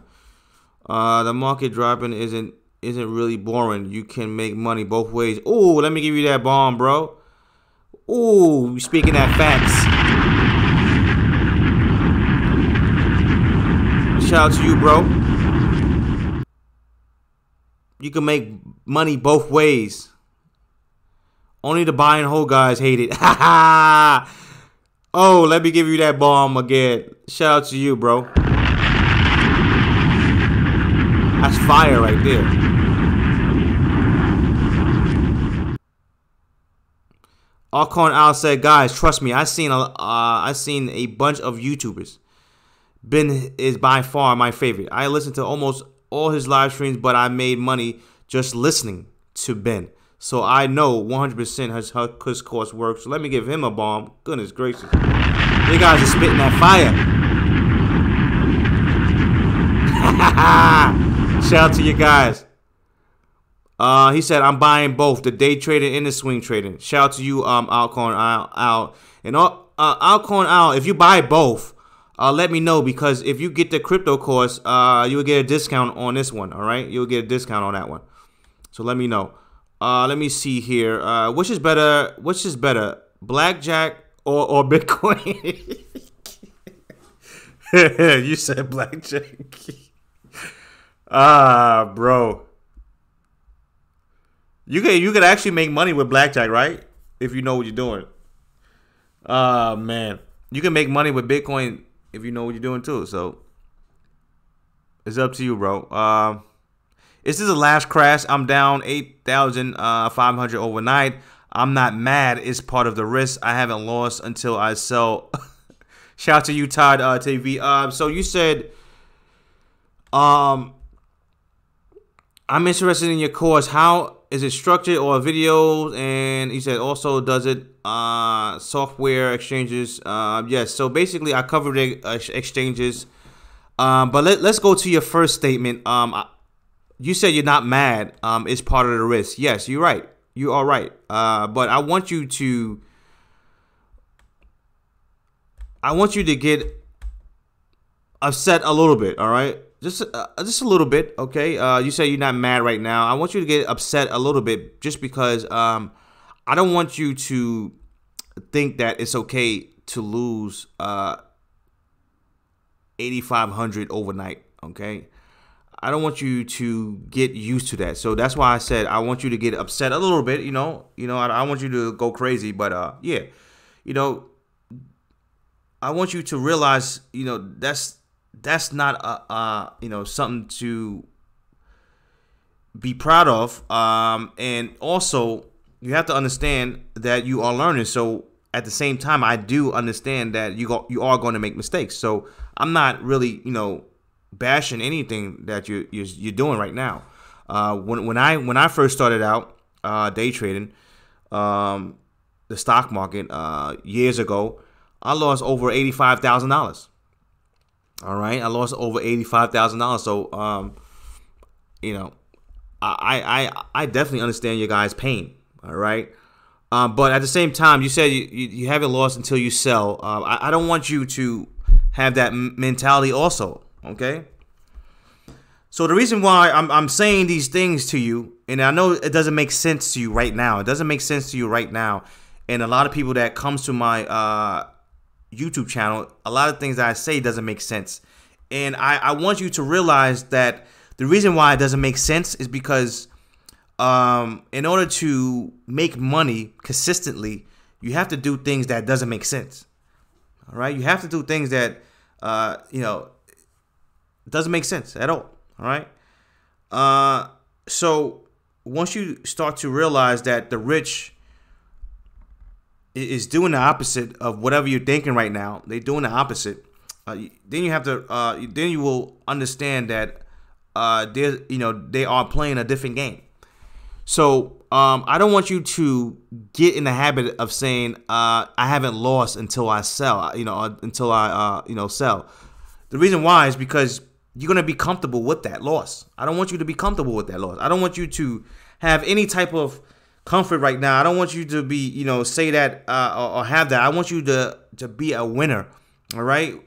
The market dropping isn't really boring. You can make money both ways. Ooh, let me give you that bomb, bro. Ooh, speaking that facts. Shout out to you, bro. You can make money both ways. Only the buy and hold guys hate it. Ha ha. Oh, let me give you that bomb again. Shout out to you, bro. That's fire right there. Alcorn Al said, guys, trust me, I seen a bunch of YouTubers. Ben is by far my favorite. I listened to almost all his live streams, but I made money just listening to Ben. So I know 100% his course works. So let me give him a bomb. Goodness gracious. You guys are spitting that fire. Shout out to you guys. He said, I'm buying both, the day trading and the swing trading. Shout out to you, Alcorn Al. And Alcorn Al, if you buy both, let me know, because if you get the crypto course, you will get a discount on this one. All right, you'll get a discount on that one. So let me know. Let me see here. Which is better? Blackjack or Bitcoin? You said blackjack. Bro. You could actually make money with blackjack, right? If you know what you're doing. Man. You can make money with Bitcoin if you know what you're doing too. So it's up to you, bro. This is the last crash. I'm down 8,500 overnight. I'm not mad. It's part of the risk. I haven't lost until I sell. Shout out to you, Todd TV. So you said, I'm interested in your course. How is it structured, or videos? And he said also, does it software exchanges? Yes. So basically, I covered exchanges. But let's go to your first statement. You said you're not mad. It's part of the risk. Yes, you're right. You are right. But I want you to get upset a little bit. All right, just a little bit. Okay. You say you're not mad right now. I want you to get upset a little bit, just because I don't want you to think that it's okay to lose 8,500 overnight. Okay. I don't want you to get used to that. So that's why I said I want you to get upset a little bit, you know, I want you to go crazy, but yeah, I want you to realize, that's not something to be proud of. And also you have to understand that you are learning. So at the same time, I do understand that you are going to make mistakes. So I'm not really, bashing anything that you're doing right now. When I first started out day trading the stock market years ago, I lost over $85,000. All right, I lost over $85,000. So I definitely understand your guys' pain. All right, but at the same time, you said you haven't lost until you sell. I don't want you to have that mentality also. Okay, so the reason why I'm saying these things to you, and I know it doesn't make sense to you right now. It doesn't make sense to you right now, and a lot of people that comes to my YouTube channel, a lot of things that I say doesn't make sense, and I want you to realize that the reason why it doesn't make sense is because in order to make money consistently, you have to do things that doesn't make sense. All right, you have to do things that doesn't make sense at all. All right. So once you start to realize that the rich is doing the opposite of whatever you're thinking right now, they're doing the opposite. Then you have to. Then you will understand that they are playing a different game. So I don't want you to get in the habit of saying I haven't lost until I sell. Until I sell. The reason why is because you're gonna be comfortable with that loss. I don't want you to be comfortable with that loss. I don't want you to have any type of comfort right now. I don't want you to be say that or have that. I want you to be a winner. All right.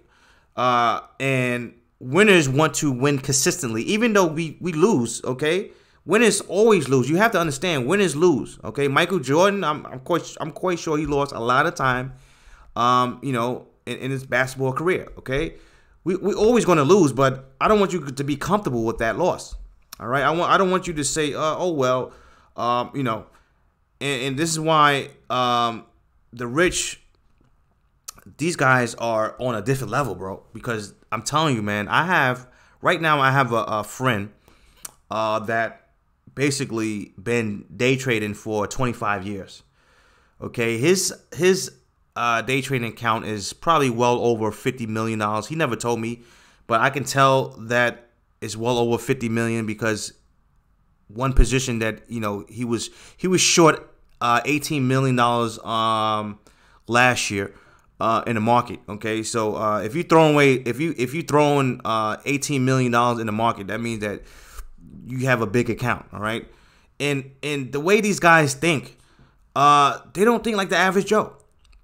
And winners want to win consistently, even though we lose. Okay. Winners always lose. You have to understand, winners lose. Okay, Michael Jordan, I'm quite sure he lost a lot of time, in his basketball career. Okay, we always going to lose, but I don't want you to be comfortable with that loss. All right, I don't want you to say, oh well, and this is why the rich, these guys are on a different level, bro. Because I'm telling you, man, I have a friend that basically been day trading for 25 years. Okay, his day trading account is probably well over $50 million. He never told me, but I can tell that it's well over 50 million because one position that he was short $18 million last year in the market. Okay, so if you throwing $18 million in the market, that means that you have a big account. All right, and the way these guys think, they don't think like the average Joe.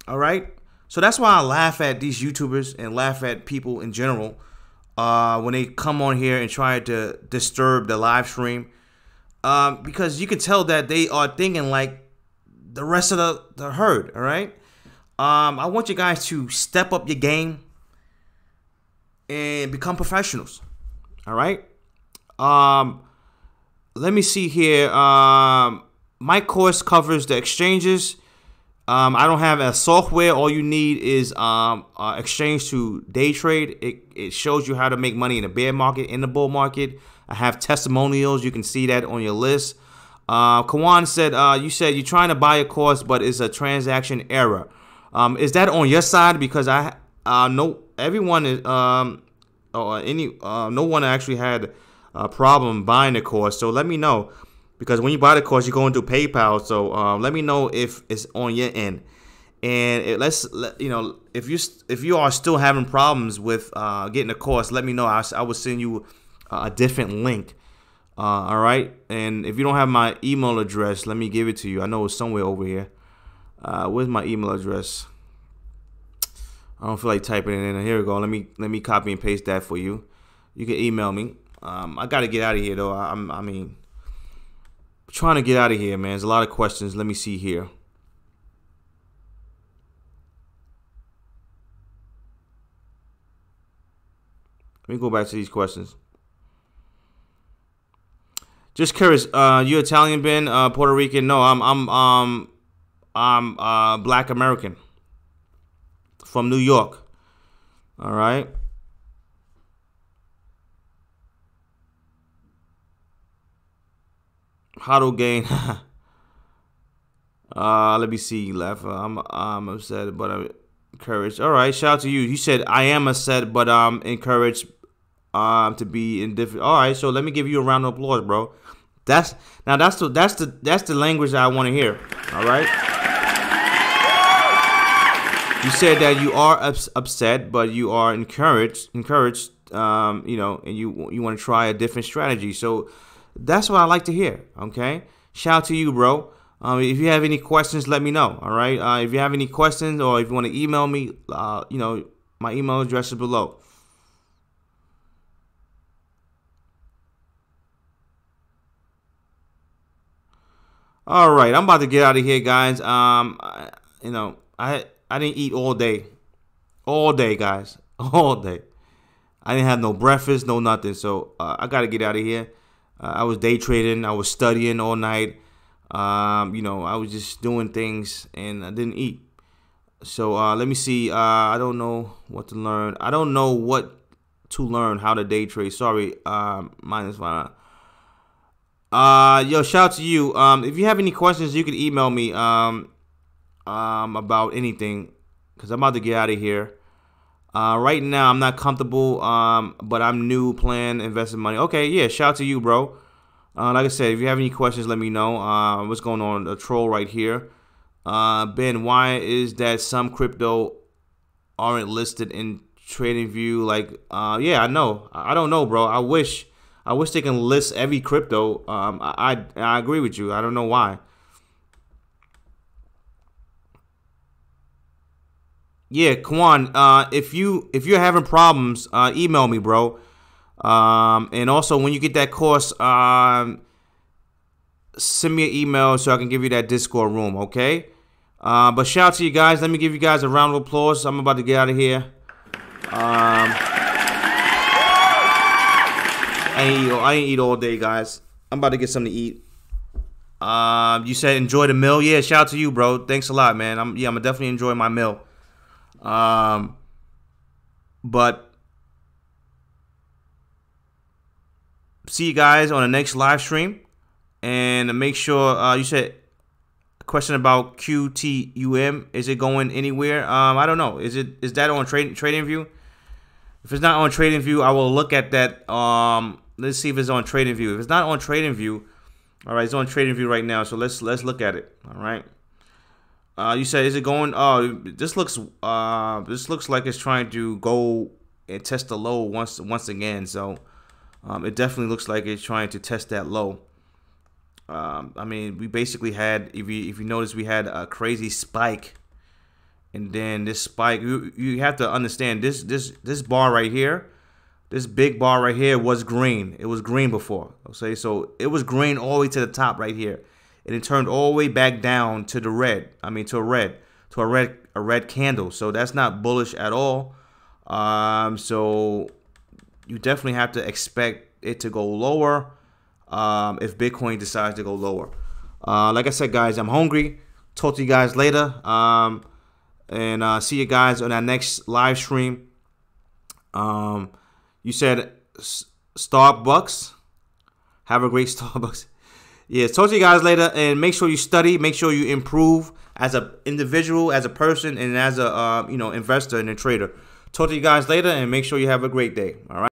All right, so that's why I laugh at these YouTubers and laugh at people in general when they come on here and try to disturb the live stream, because you can tell that they are thinking like the rest of the herd. All right, I want you guys to step up your game and become professionals. All right. Let me see here. My course covers the exchanges. I don't have a software. All you need is exchange to day trade. It shows you how to make money in the bear market, in the bull market. I have testimonials. You can see that on your list. Kawan said, you said you're trying to buy a course, but it's a transaction error. Is that on your side? Because I know everyone is no one actually had a problem buying the course. So let me know, because when you buy the course, you're going through PayPal. So let me know if it's on your end. And if you are still having problems with getting the course, let me know. I will send you a different link. All right. And if you don't have my email address, let me give it to you. I know it's somewhere over here. Where's my email address? I don't feel like typing it in. Here we go. Let me copy and paste that for you. You can email me. I got to get out of here, though. I mean, trying to get out of here, man. There's a lot of questions. Let me see here. Let me go back to these questions. Just curious, you Italian, Ben? Puerto Rican? No, I'm Black American from New York. All right. How to gain? Let me see. Left. I'm upset, but I'm encouraged. All right. Shout out to you. You said I am upset, but I'm encouraged to be indifferent. All right. So let me give you a round of applause, bro. That's the language that I want to hear. All right. You said that you are upset, but you are encouraged. And you want to try a different strategy. So that's what I like to hear. Okay. Shout out to you, bro. If you have any questions, let me know. All right. If you have any questions, or if you want to email me, my email address is below. All right, I'm about to get out of here, guys. I didn't eat all day, guys, all day. I didn't have no breakfast, no nothing. So I gotta get out of here. I was day trading. I was studying all night. You know, I was just doing things and I didn't eat. So let me see. I don't know what to learn. I don't know what to learn how to day trade. Sorry, minus one. Yo, shout out to you. If you have any questions, you can email me about anything, because I'm about to get out of here. Right now, I'm not comfortable, but I'm new, playing, investing money. Okay, yeah, shout out to you, bro. Like I said, if you have any questions, let me know. What's going on? A troll right here. Ben, why is that some crypto aren't listed in TradingView? Like, yeah, I know. I don't know, bro. I wish they can list every crypto. I agree with you. I don't know why. Yeah, Kwan, if you're having problems, email me, bro. And also, when you get that course, send me an email so I can give you that Discord room, okay? But shout out to you guys. Let me give you guys a round of applause. I'm about to get out of here. I ain't eat all day, guys. I'm about to get something to eat. You said enjoy the meal. Yeah, shout out to you, bro. Thanks a lot, man. I'm gonna definitely enjoy my meal. But see you guys on the next live stream, and make sure you said a question about QTUM. Is it going anywhere? I don't know. Is that on TradingView? If it's not on TradingView, I will look at that. Let's see if it's on TradingView. If it's not on TradingView, all right, it's on TradingView right now. So let's look at it. All right. You said, is it going? Oh, this looks like it's trying to go and test the low once again. So it definitely looks like it's trying to test that low. I mean, we basically had, if you notice, we had a crazy spike, and then this spike. You have to understand this bar right here, this big bar right here was green. It was green before. Okay, so it was green all the way to the top right here. And it turned all the way back down to the red. I mean, to a red candle. So that's not bullish at all. So you definitely have to expect it to go lower if Bitcoin decides to go lower. Like I said, guys, I'm hungry. Talk to you guys later. And see you guys on our next live stream. You said Starbucks. Have a great Starbucks. Yeah, talk to you guys later, and make sure you study, make sure you improve as an individual, as a person, and as a investor and a trader. Talk to you guys later, and make sure you have a great day. All right.